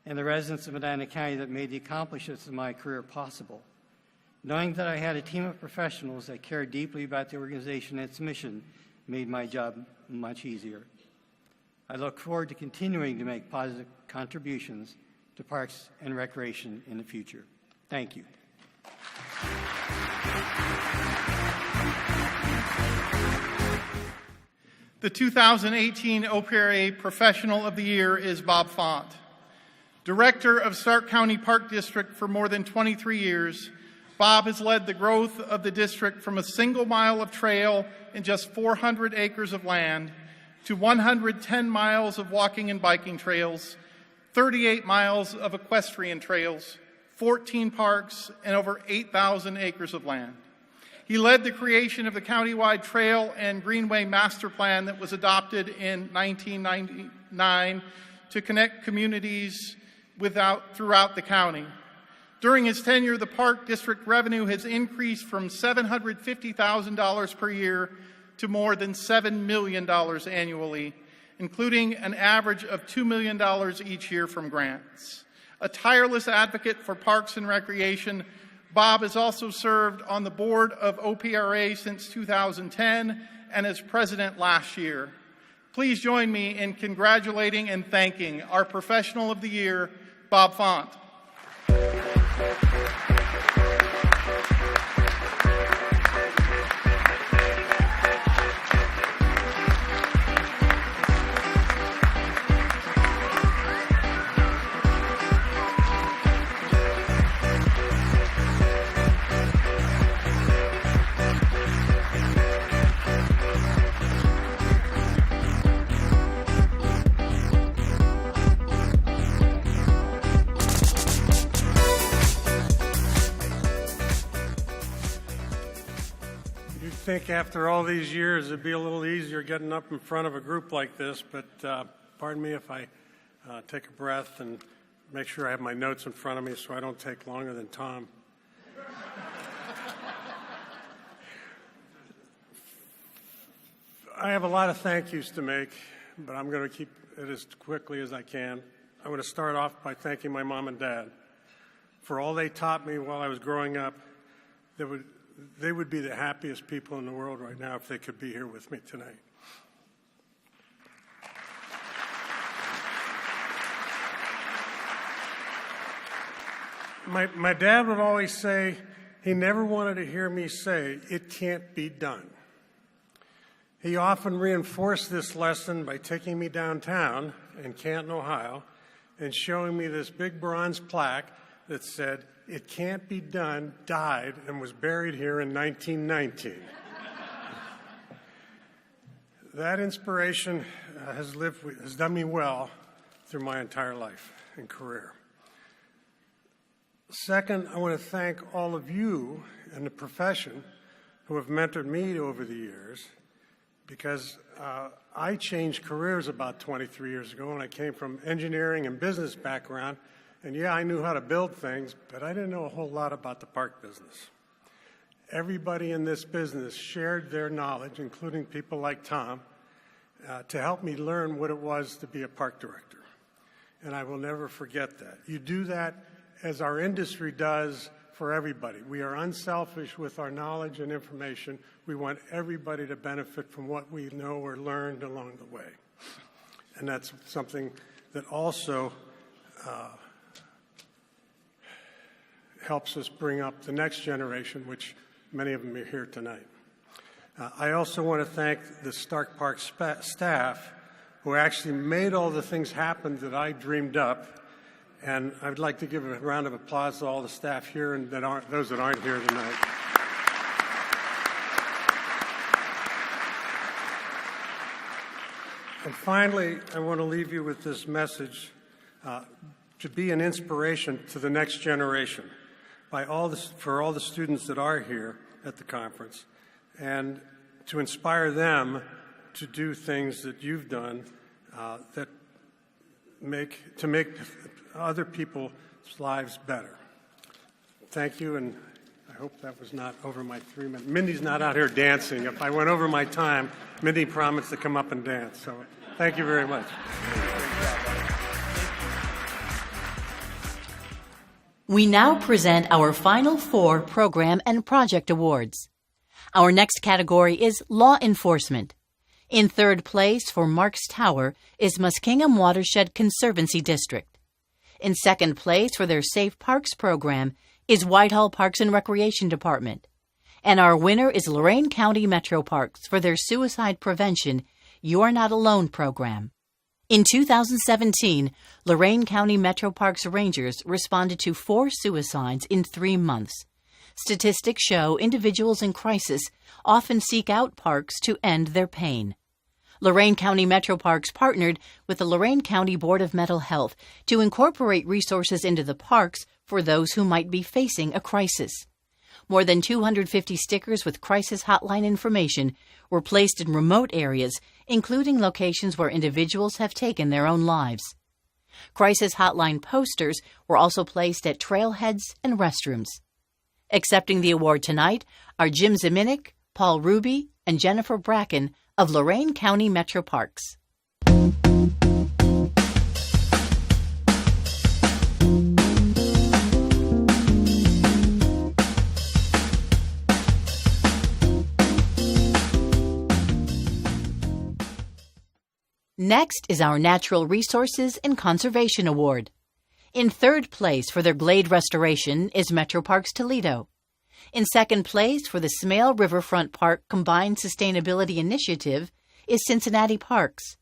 and the residents of Medina County that made the accomplishments of my career possible. Knowing that I had a team of professionals that cared deeply about the organization and its mission made my job much easier. I look forward to continuing to make positive contributions to parks and recreation in the future. Thank you. The 2018 OPRA Professional of the Year is Bob Font. Director of Stark County Park District for more than 23 years, Bob has led the growth of the district from a single mile of trail and just 400 acres of land to 110 miles of walking and biking trails, 38 miles of equestrian trails, 14 parks, and over 8,000 acres of land. He led the creation of the countywide Trail and Greenway Master Plan that was adopted in 1999 to connect communities throughout the county. During his tenure, the Park District revenue has increased from $750,000 per year to more than $7 million annually, including an average of $2 million each year from grants. A tireless advocate for parks and recreation, Bob has also served on the board of OPRA since 2010 and as president last year. Please join me in congratulating and thanking our Professional of the Year, Bob Font. I think after all these years it'd be a little easier getting up in front of a group like this, but pardon me if I take a breath and make sure I have my notes in front of me so I don't take longer than Tom. I have a lot of thank yous to make, but I'm going to keep it as quickly as I can. I'm going to start off by thanking my mom and dad for all they taught me while I was growing up. They would be the happiest people in the world right now if they could be here with me tonight. My dad would always say, he never wanted to hear me say, "It can't be done." He often reinforced this lesson by taking me downtown in Canton, Ohio, and showing me this big bronze plaque that said, "It can't be done," died, and was buried here in 1919. That inspiration has done me well through my entire life and career. Second, I want to thank all of you in the profession who have mentored me over the years, because I changed careers about 23 years ago, and I came from engineering and business background. And yeah, I knew how to build things, but I didn't know a whole lot about the park business. Everybody in this business shared their knowledge, including people like Tom, to help me learn what it was to be a park director. And I will never forget that. You do that as our industry does for everybody. We are unselfish with our knowledge and information. We want everybody to benefit from what we know or learned along the way. And that's something that also helps us bring up the next generation, which many of them are here tonight. I also want to thank the Stark Park staff who actually made all the things happen that I dreamed up. And I'd like to give a round of applause to all the staff here and those that aren't here tonight. And finally, I want to leave you with this message to be an inspiration to the next generation for all the students that are here at the conference, and to inspire them to do things that you've done that make other people's lives better. Thank you, and I hope that was not over my 3 minutes. Mindy's not out here dancing. If I went over my time, Mindy promised to come up and dance. So thank you very much. We now present our final 4 program and project awards. Our next category is Law Enforcement. In third place for Marks Tower is Muskingum Watershed Conservancy District. In second place for their Safe Parks program is Whitehall Parks and Recreation Department. And our winner is Lorain County Metroparks for their Suicide Prevention You're Not Alone program. In 2017, Lorain County Metroparks Rangers responded to 4 suicides in 3 months. Statistics show individuals in crisis often seek out parks to end their pain. Lorain County Metroparks partnered with the Lorain County Board of Mental Health to incorporate resources into the parks for those who might be facing a crisis. More than 250 stickers with crisis hotline information were placed in remote areas, including locations where individuals have taken their own lives. Crisis hotline posters were also placed at trailheads and restrooms. Accepting the award tonight are Jim Ziminik, Paul Ruby, and Jennifer Bracken of Lorain County Metroparks. Next is our Natural Resources and Conservation Award. In third place for their glade restoration is Metroparks Toledo. In second place for the Smale Riverfront Park Combined Sustainability Initiative is Cincinnati Parks.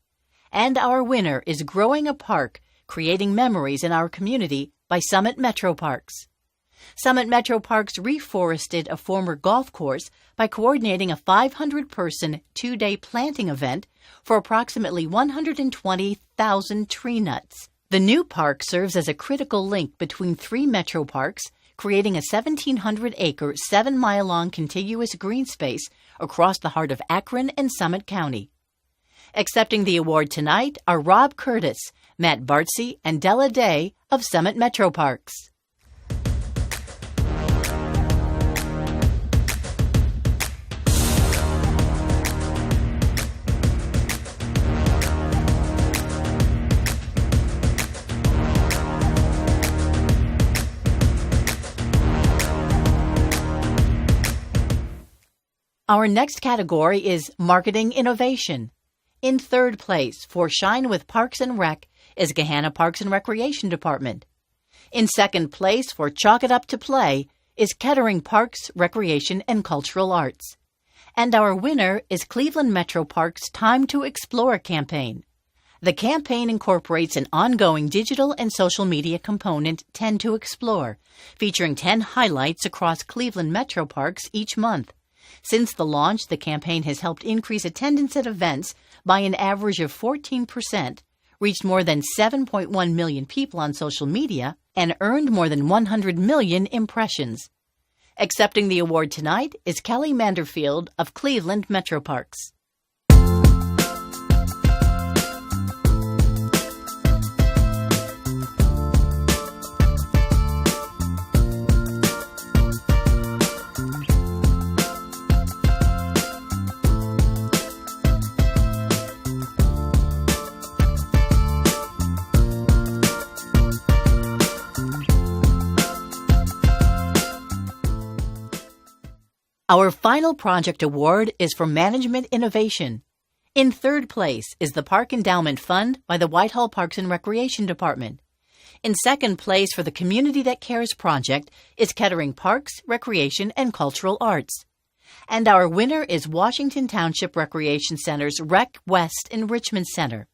And our winner is Growing a Park, Creating Memories in Our Community by Summit Metroparks. Summit Metroparks reforested a former golf course by coordinating a 500-person 2-day planting event for approximately 120,000 tree nuts. The new park serves as a critical link between 3 metroparks, creating a 1,700-acre, 7-mile-long contiguous green space across the heart of Akron and Summit County. Accepting the award tonight are Rob Curtis, Matt Bartsey, and Della Day of Summit Metroparks. Our next category is Marketing Innovation. In third place for Shine with Parks and Rec is Gahanna Parks and Recreation Department. In second place for Chalk It Up to Play is Kettering Parks, Recreation, and Cultural Arts. And our winner is Cleveland Metroparks' Time to Explore campaign. The campaign incorporates an ongoing digital and social media component, 10 to Explore, featuring 10 highlights across Cleveland Metroparks each month. Since the launch, the campaign has helped increase attendance at events by an average of 14%, reached more than 7.1 million people on social media, and earned more than 100 million impressions. Accepting the award tonight is Kelly Manderfield of Cleveland Metroparks. Our final project award is for Management Innovation. In third place is the Park Endowment Fund by the Whitehall Parks and Recreation Department. In second place for the Community That Cares project is Kettering Parks, Recreation, and Cultural Arts. And our winner is Washington Township Recreation Center's Rec West Enrichment Center.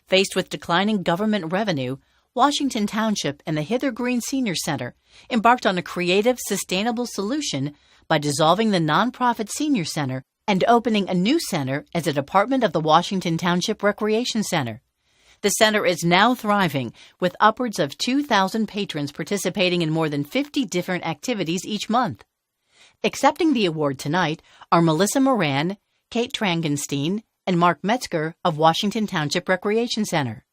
Faced with declining government revenue, Washington Township and the Hither Green Senior Center embarked on a creative, sustainable solution by dissolving the nonprofit Senior Center and opening a new center as a department of the Washington Township Recreation Center. The center is now thriving, with upwards of 2,000 patrons participating in more than 50 different activities each month. Accepting the award tonight are Melissa Moran, Kate Trangenstein, and Mark Metzger of Washington Township Recreation Center.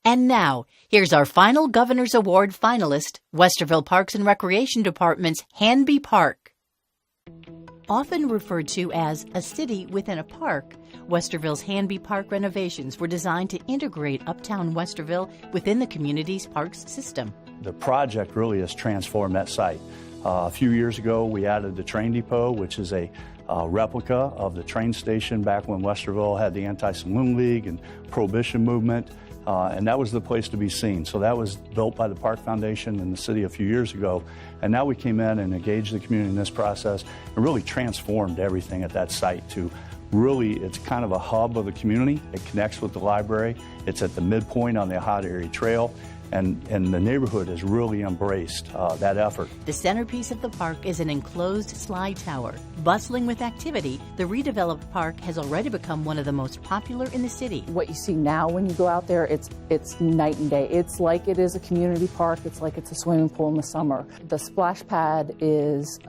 And now, here's our final Governor's Award finalist, Westerville Parks and Recreation Department's Hanby Park. Often referred to as a city within a park, Westerville's Hanby Park renovations were designed to integrate uptown Westerville within the community's parks system. The project really has transformed that site. A few years ago, we added the train depot, which is a replica of the train station back when Westerville had the Anti-Saloon League and Prohibition movement. And that was the place to be seen. So that was built by the Park Foundation in the city a few years ago. And now we came in and engaged the community in this process and really transformed everything at that site to really, it's kind of a hub of the community. It connects with the library. It's at the midpoint on the Ohio Area Trail. And the neighborhood has really embraced that effort. The centerpiece of the park is an enclosed slide tower. Bustling with activity, the redeveloped park has already become one of the most popular in the city. What you see now when you go out there, it's night and day. It's like it is a community park. It's like it's a swimming pool in the summer. The splash pad is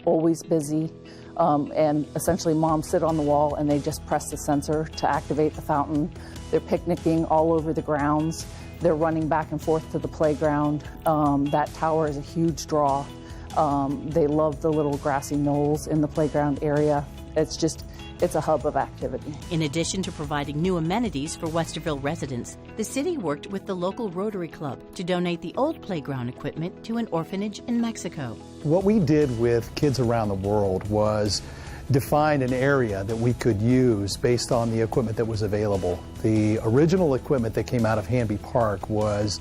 always busy. And essentially moms sit on the wall and they just press the sensor to activate the fountain. They're picnicking all over the grounds. They're running back and forth to the playground. That tower is a huge draw. They love the little grassy knolls in the playground area. It's a hub of activity. In addition to providing new amenities for Westerville residents, the city worked with the local Rotary Club to donate the old playground equipment to an orphanage in Mexico. What we did with Kids Around the World was define an area that we could use based on the equipment that was available. The original equipment that came out of Hanby Park was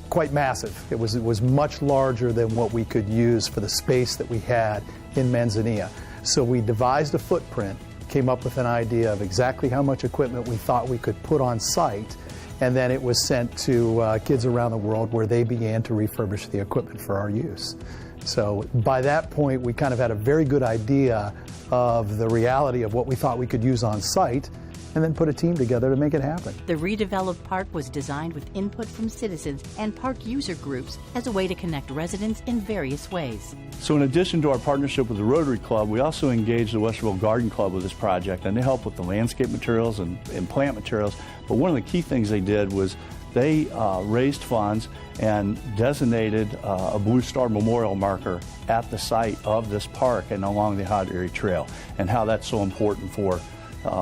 quite massive. It was much larger than what we could use for the space that we had in Manzanilla. So we devised a footprint, came up with an idea of exactly how much equipment we thought we could put on site, and then it was sent to Kids Around the World, where they began to refurbish the equipment for our use. So by that point, we kind of had a very good idea of the reality of what we thought we could use on site, and then put a team together to make it happen. The redeveloped park was designed with input from citizens and park user groups as a way to connect residents in various ways. So in addition to our partnership with the Rotary Club, we also engaged the Westerville Garden Club with this project, and they help with the landscape materials and plant materials. But one of the key things they did was they raised funds and designated a Blue Star Memorial marker at the site of this park and along the Ohio Area Trail, and how that's so important for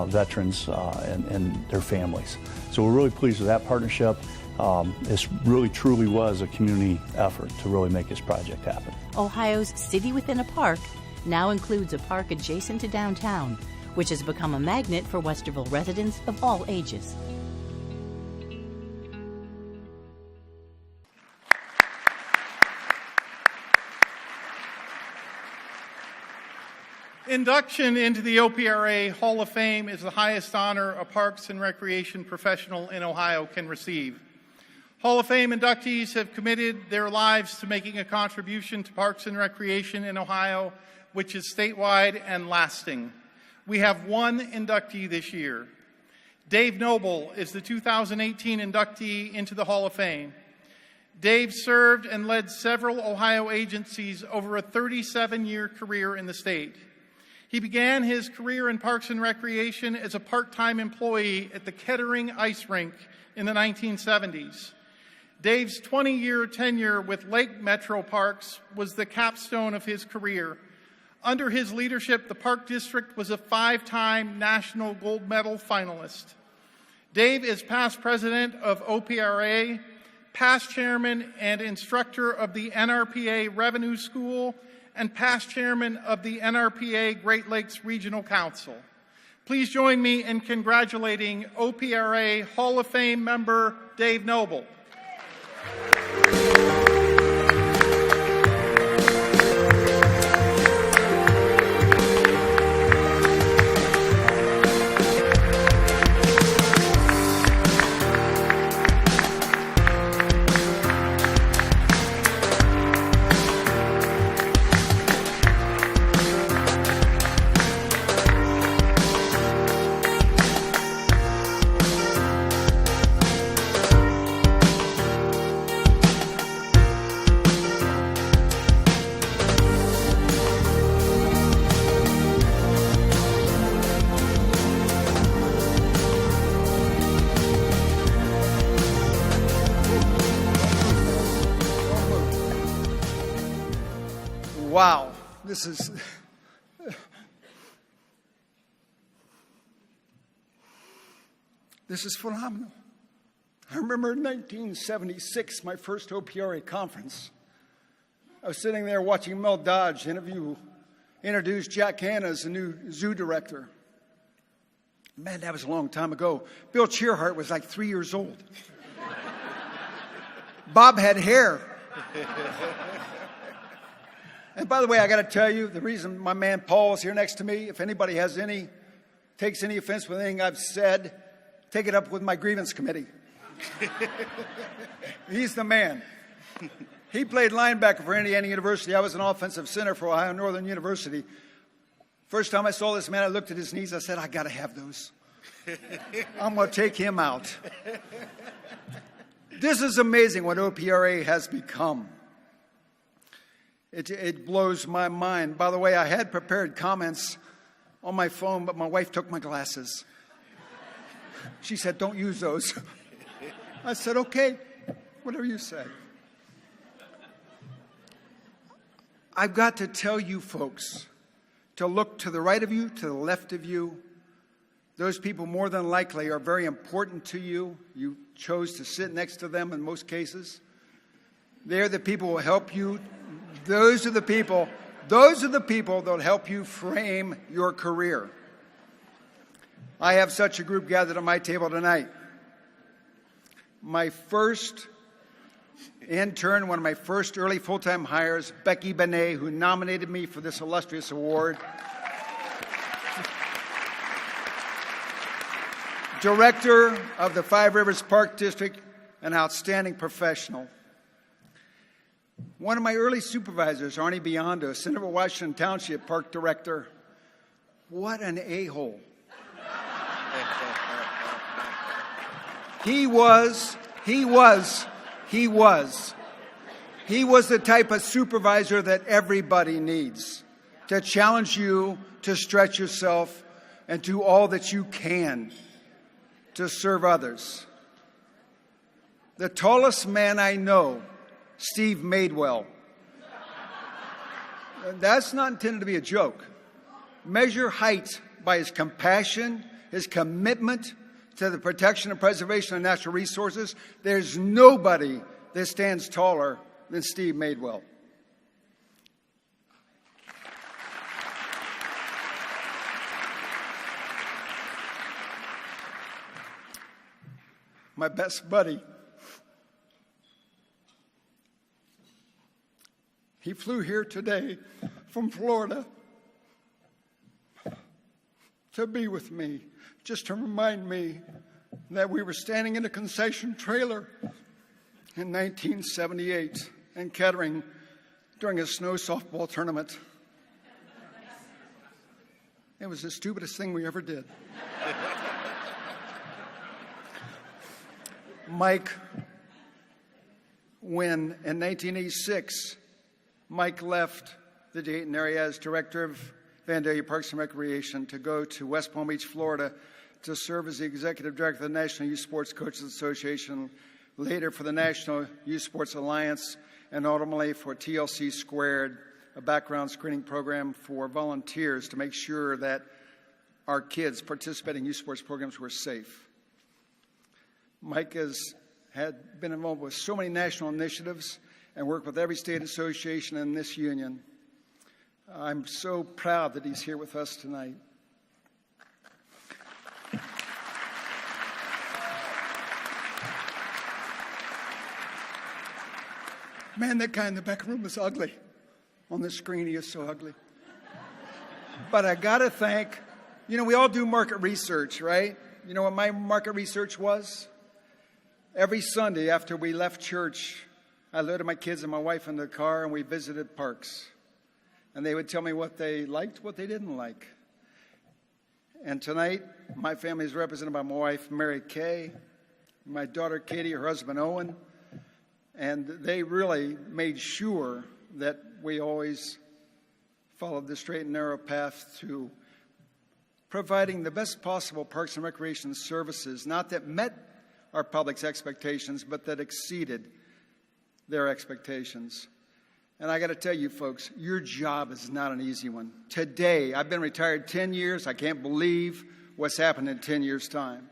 veterans and their families. So we're really pleased with that partnership. This really truly was a community effort to really make this project happen. Ohio's City Within a Park now includes a park adjacent to downtown, which has become a magnet for Westerville residents of all ages. Induction into the OPRA Hall of Fame is the highest honor a Parks and Recreation professional in Ohio can receive. Hall of Fame inductees have committed their lives to making a contribution to Parks and Recreation in Ohio, which is statewide and lasting. We have one inductee this year. Dave Noble is the 2018 inductee into the Hall of Fame. Dave served and led several Ohio agencies over a 37-year career in the state. He began his career in Parks and Recreation as a part-time employee at the Kettering Ice Rink in the 1970s. Dave's 20-year tenure with Lake Metroparks was the capstone of his career. Under his leadership, the Park District was a 5-time national gold medal finalist. Dave is past president of OPRA, past chairman and instructor of the NRPA Revenue School, and past chairman of the NRPA Great Lakes Regional Council. Please join me in congratulating OPRA Hall of Fame member Dave Noble. Wow, this is phenomenal. I remember in 1976, my first OPRA conference. I was sitting there watching Mel Dodge introduce Jack Hanna as the new zoo director. Man, that was a long time ago. Bill Cheerhart was like 3 years old. Bob had hair. And by the way, I got to tell you, the reason my man Paul is here next to me, if anybody takes any offense with anything I've said, take it up with my grievance committee. He's the man. He played linebacker for Indiana University. I was an offensive center for Ohio Northern University. First time I saw this man, I looked at his knees. I said, I got to have those. I'm going to take him out. This is amazing what OPRA has become. It blows my mind. By the way, I had prepared comments on my phone, but my wife took my glasses. She said, don't use those. I said, okay, whatever you say. I've got to tell you folks to look to the right of you, to the left of you. Those people more than likely are very important to you. You chose to sit next to them in most cases. They're the people who will help you. Those are the people that will help you frame your career. I have such a group gathered at my table tonight. My first intern, one of my first early full-time hires, Becky Benet, who nominated me for this illustrious award. Director of the Five Rivers Park District, an outstanding professional. One of my early supervisors, Arnie Biondo, Senator Washington Township Park Director. What an a-hole. He was the type of supervisor that everybody needs to challenge you, to stretch yourself, and do all that you can to serve others. The tallest man I know, Steve Madewell. That's not intended to be a joke. Measure height by his compassion, his commitment to the protection and preservation of natural resources. There's nobody that stands taller than Steve Madewell. My best buddy, he flew here today from Florida to be with me, just to remind me that we were standing in a concession trailer in 1978 in Kettering during a snow softball tournament. It was the stupidest thing we ever did. Mike, when in 1986, Mike left the Dayton area as director of Vandalia Parks and Recreation to go to West Palm Beach, Florida, to serve as the Executive Director of the National Youth Sports Coaches Association, later for the National Youth Sports Alliance, and ultimately for TLC Squared, a background screening program for volunteers to make sure that our kids participating in youth sports programs were safe. Mike had been involved with so many national initiatives and worked with every state association in this union. I'm so proud that he's here with us tonight. Man, that guy in the back of the room is ugly. On the screen, he is so ugly. But I got to thank, we all do market research, right? You know what my market research was? Every Sunday after we left church, I loaded my kids and my wife in the car, and we visited parks. And they would tell me what they liked, what they didn't like. And tonight, my family is represented by my wife, Mary Kay, my daughter, Katie, her husband, Owen. And they really made sure that we always followed the straight and narrow path to providing the best possible parks and recreation services, not that met our public's expectations, but that exceeded their expectations. And I got to tell you, folks, your job is not an easy one. Today, I've been retired 10 years. I can't believe what's happened in 10 years' time.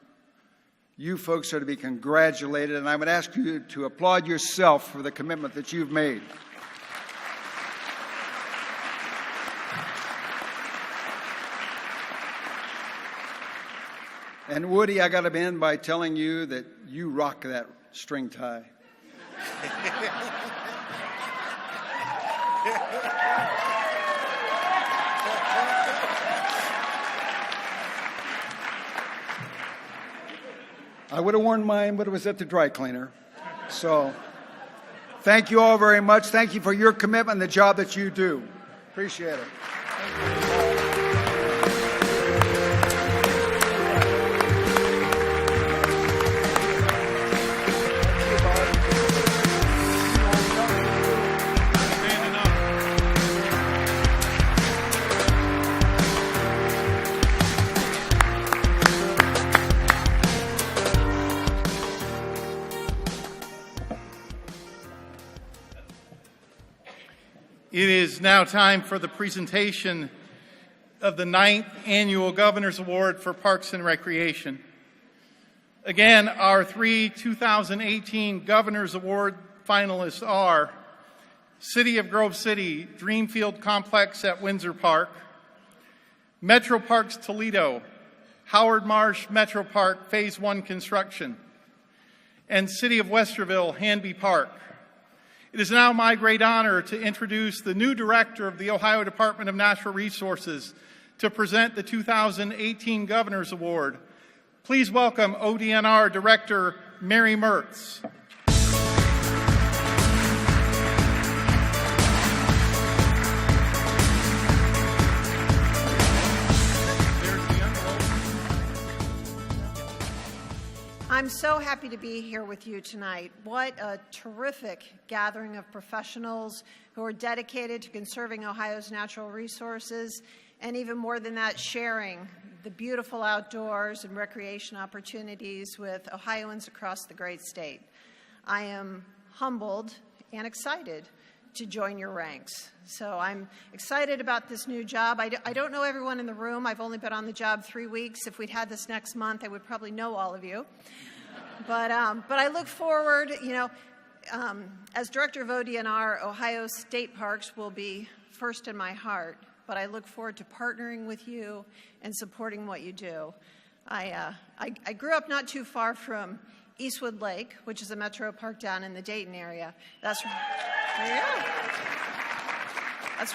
You folks are to be congratulated, and I would ask you to applaud yourself for the commitment that you've made. And Woody, I got to end by telling you that you rock that string tie. I would have worn mine, but it was at the dry cleaner. So thank you all very much. Thank you for your commitment and the job that you do. Appreciate it. It is now time for the presentation of the 9th Annual Governor's Award for Parks and Recreation. Again, our 3 2018 Governor's Award finalists are City of Grove City Dreamfield Complex at Windsor Park, Metroparks Toledo, Howard Marsh Metropark Phase 1 construction, and City of Westerville Hanby Park. It is now my great honor to introduce the new director of the Ohio Department of Natural Resources to present the 2018 Governor's Award. Please welcome ODNR Director Mary Mertz. I'm so happy to be here with you tonight. What a terrific gathering of professionals who are dedicated to conserving Ohio's natural resources, and even more than that, sharing the beautiful outdoors and recreation opportunities with Ohioans across the great state. I am humbled and excited to join your ranks. So I'm excited about this new job. I don't know everyone in the room. I've only been on the job 3 weeks. If we'd had this next month, I would probably know all of you. But I look forward, as Director of ODNR, Ohio State Parks will be first in my heart, but I look forward to partnering with you and supporting what you do. I grew up not too far from Eastwood Lake, which is a metro park down in the Dayton area. That's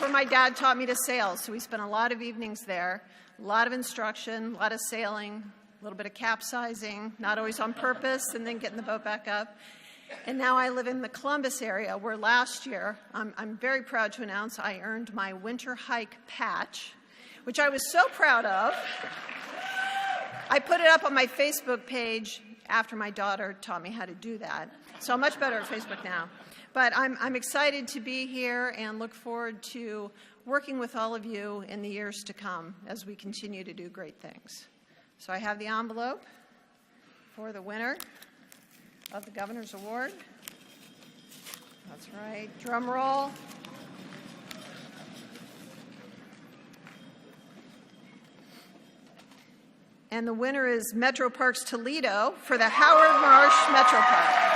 where my dad taught me to sail, so we spent a lot of evenings there, a lot of instruction, a lot of sailing, a little bit of capsizing, not always on purpose, and then getting the boat back up. And now I live in the Columbus area, where last year, I'm very proud to announce, I earned my winter hike patch, which I was so proud of. I put it up on my Facebook page after my daughter taught me how to do that. So I'm much better at Facebook now. But I'm excited to be here and look forward to working with all of you in the years to come as we continue to do great things. So I have the envelope for the winner of the Governor's Award. That's right. Drum roll. And the winner is Metroparks Toledo for the Howard Marsh Metropark.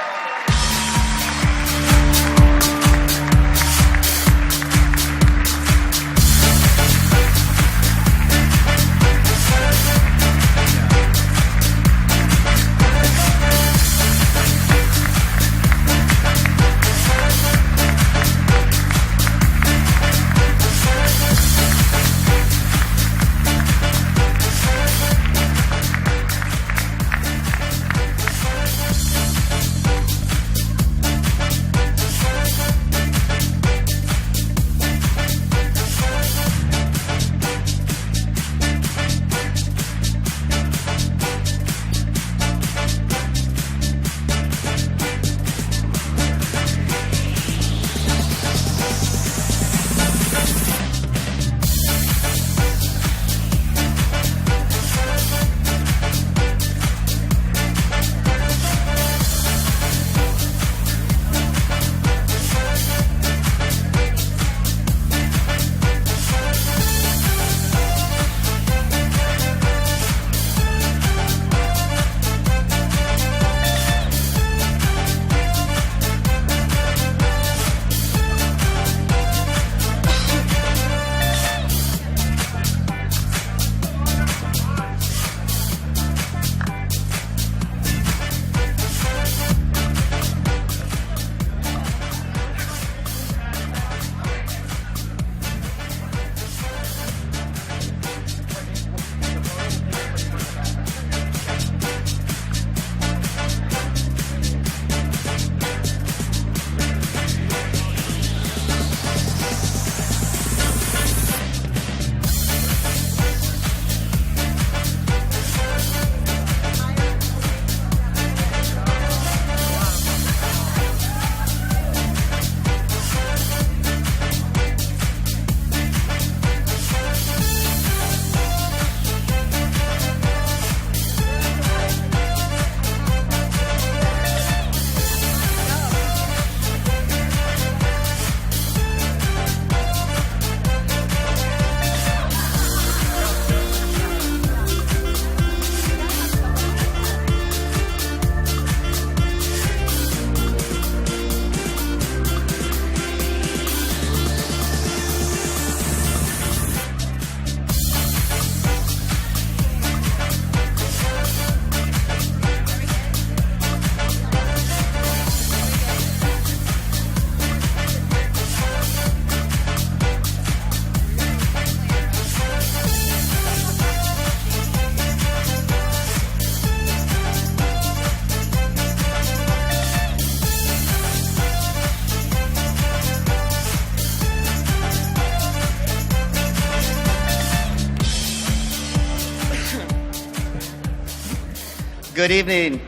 Good evening.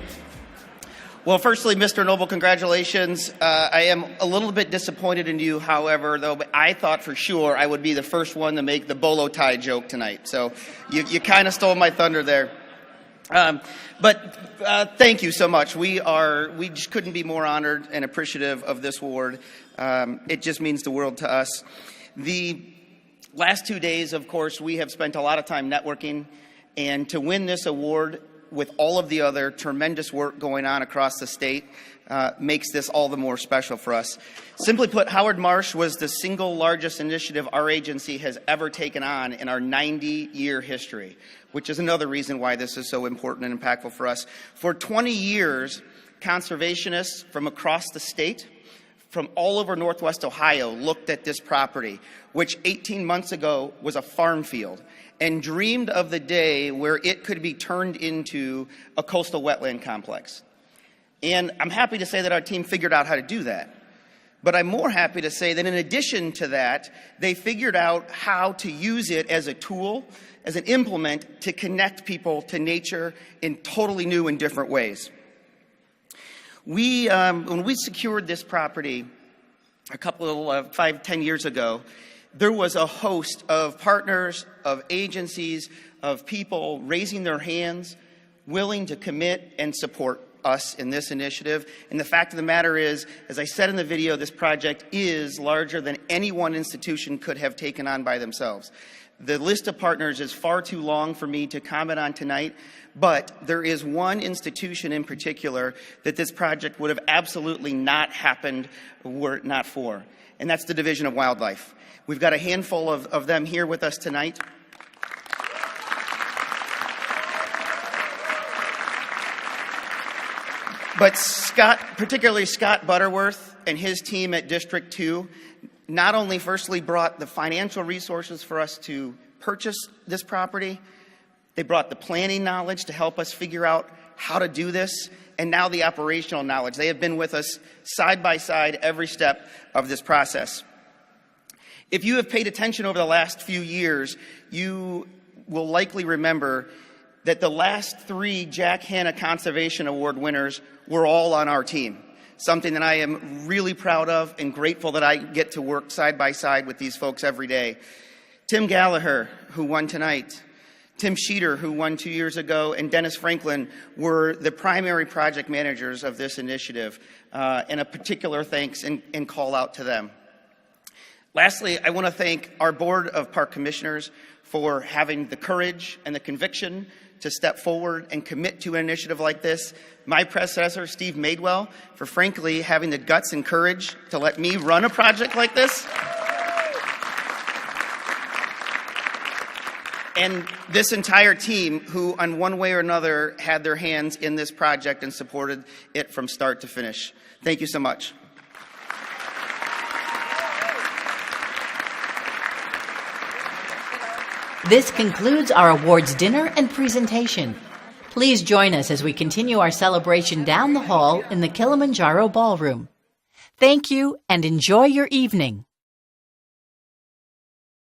Well, firstly, Mr. Noble, congratulations. I am a little bit disappointed in you, however, though I thought for sure I would be the first one to make the bolo tie joke tonight. So you kind of stole my thunder there. But thank you so much. We just couldn't be more honored and appreciative of this award. It just means the world to us. The last 2 days, of course, we have spent a lot of time networking, and to win this award with all of the other tremendous work going on across the state makes this all the more special for us. Simply put, Howard Marsh was the single largest initiative our agency has ever taken on in our 90-year history, which is another reason why this is so important and impactful for us. For 20 years, conservationists from across the state, from all over Northwest Ohio, looked at this property, which 18 months ago was a farm field, and dreamed of the day where it could be turned into a coastal wetland complex. And I'm happy to say that our team figured out how to do that. But I'm more happy to say that in addition to that, they figured out how to use it as a tool, as an implement to connect people to nature in totally new and different ways. When we secured this property a couple of 5-10 years ago, there was a host of partners, of agencies, of people raising their hands, willing to commit and support us in this initiative. And the fact of the matter is, as I said in the video, this project is larger than any one institution could have taken on by themselves. The list of partners is far too long for me to comment on tonight, but there is one institution in particular that this project would have absolutely not happened were it not for, and that's the Division of Wildlife. We've got a handful of them here with us tonight. But Scott, particularly Scott Butterworth and his team at District 2, not only firstly brought the financial resources for us to purchase this property, they brought the planning knowledge to help us figure out how to do this, and now the operational knowledge. They have been with us side by side every step of this process. If you have paid attention over the last few years, you will likely remember that the last 3 Jack Hanna Conservation Award winners were all on our team, something that I am really proud of and grateful that I get to work side by side with these folks every day. Tim Gallagher, who won tonight, Tim Sheeter, who won 2 years ago, and Dennis Franklin were the primary project managers of this initiative, and a particular thanks and call out to them. Lastly, I want to thank our Board of Park Commissioners for having the courage and the conviction to step forward and commit to an initiative like this. My predecessor, Steve Madewell, for frankly having the guts and courage to let me run a project like this. And this entire team who, on one way or another, had their hands in this project and supported it from start to finish. Thank you so much. This concludes our awards dinner and presentation. Please join us as we continue our celebration down the hall in the Kilimanjaro Ballroom. Thank you and enjoy your evening.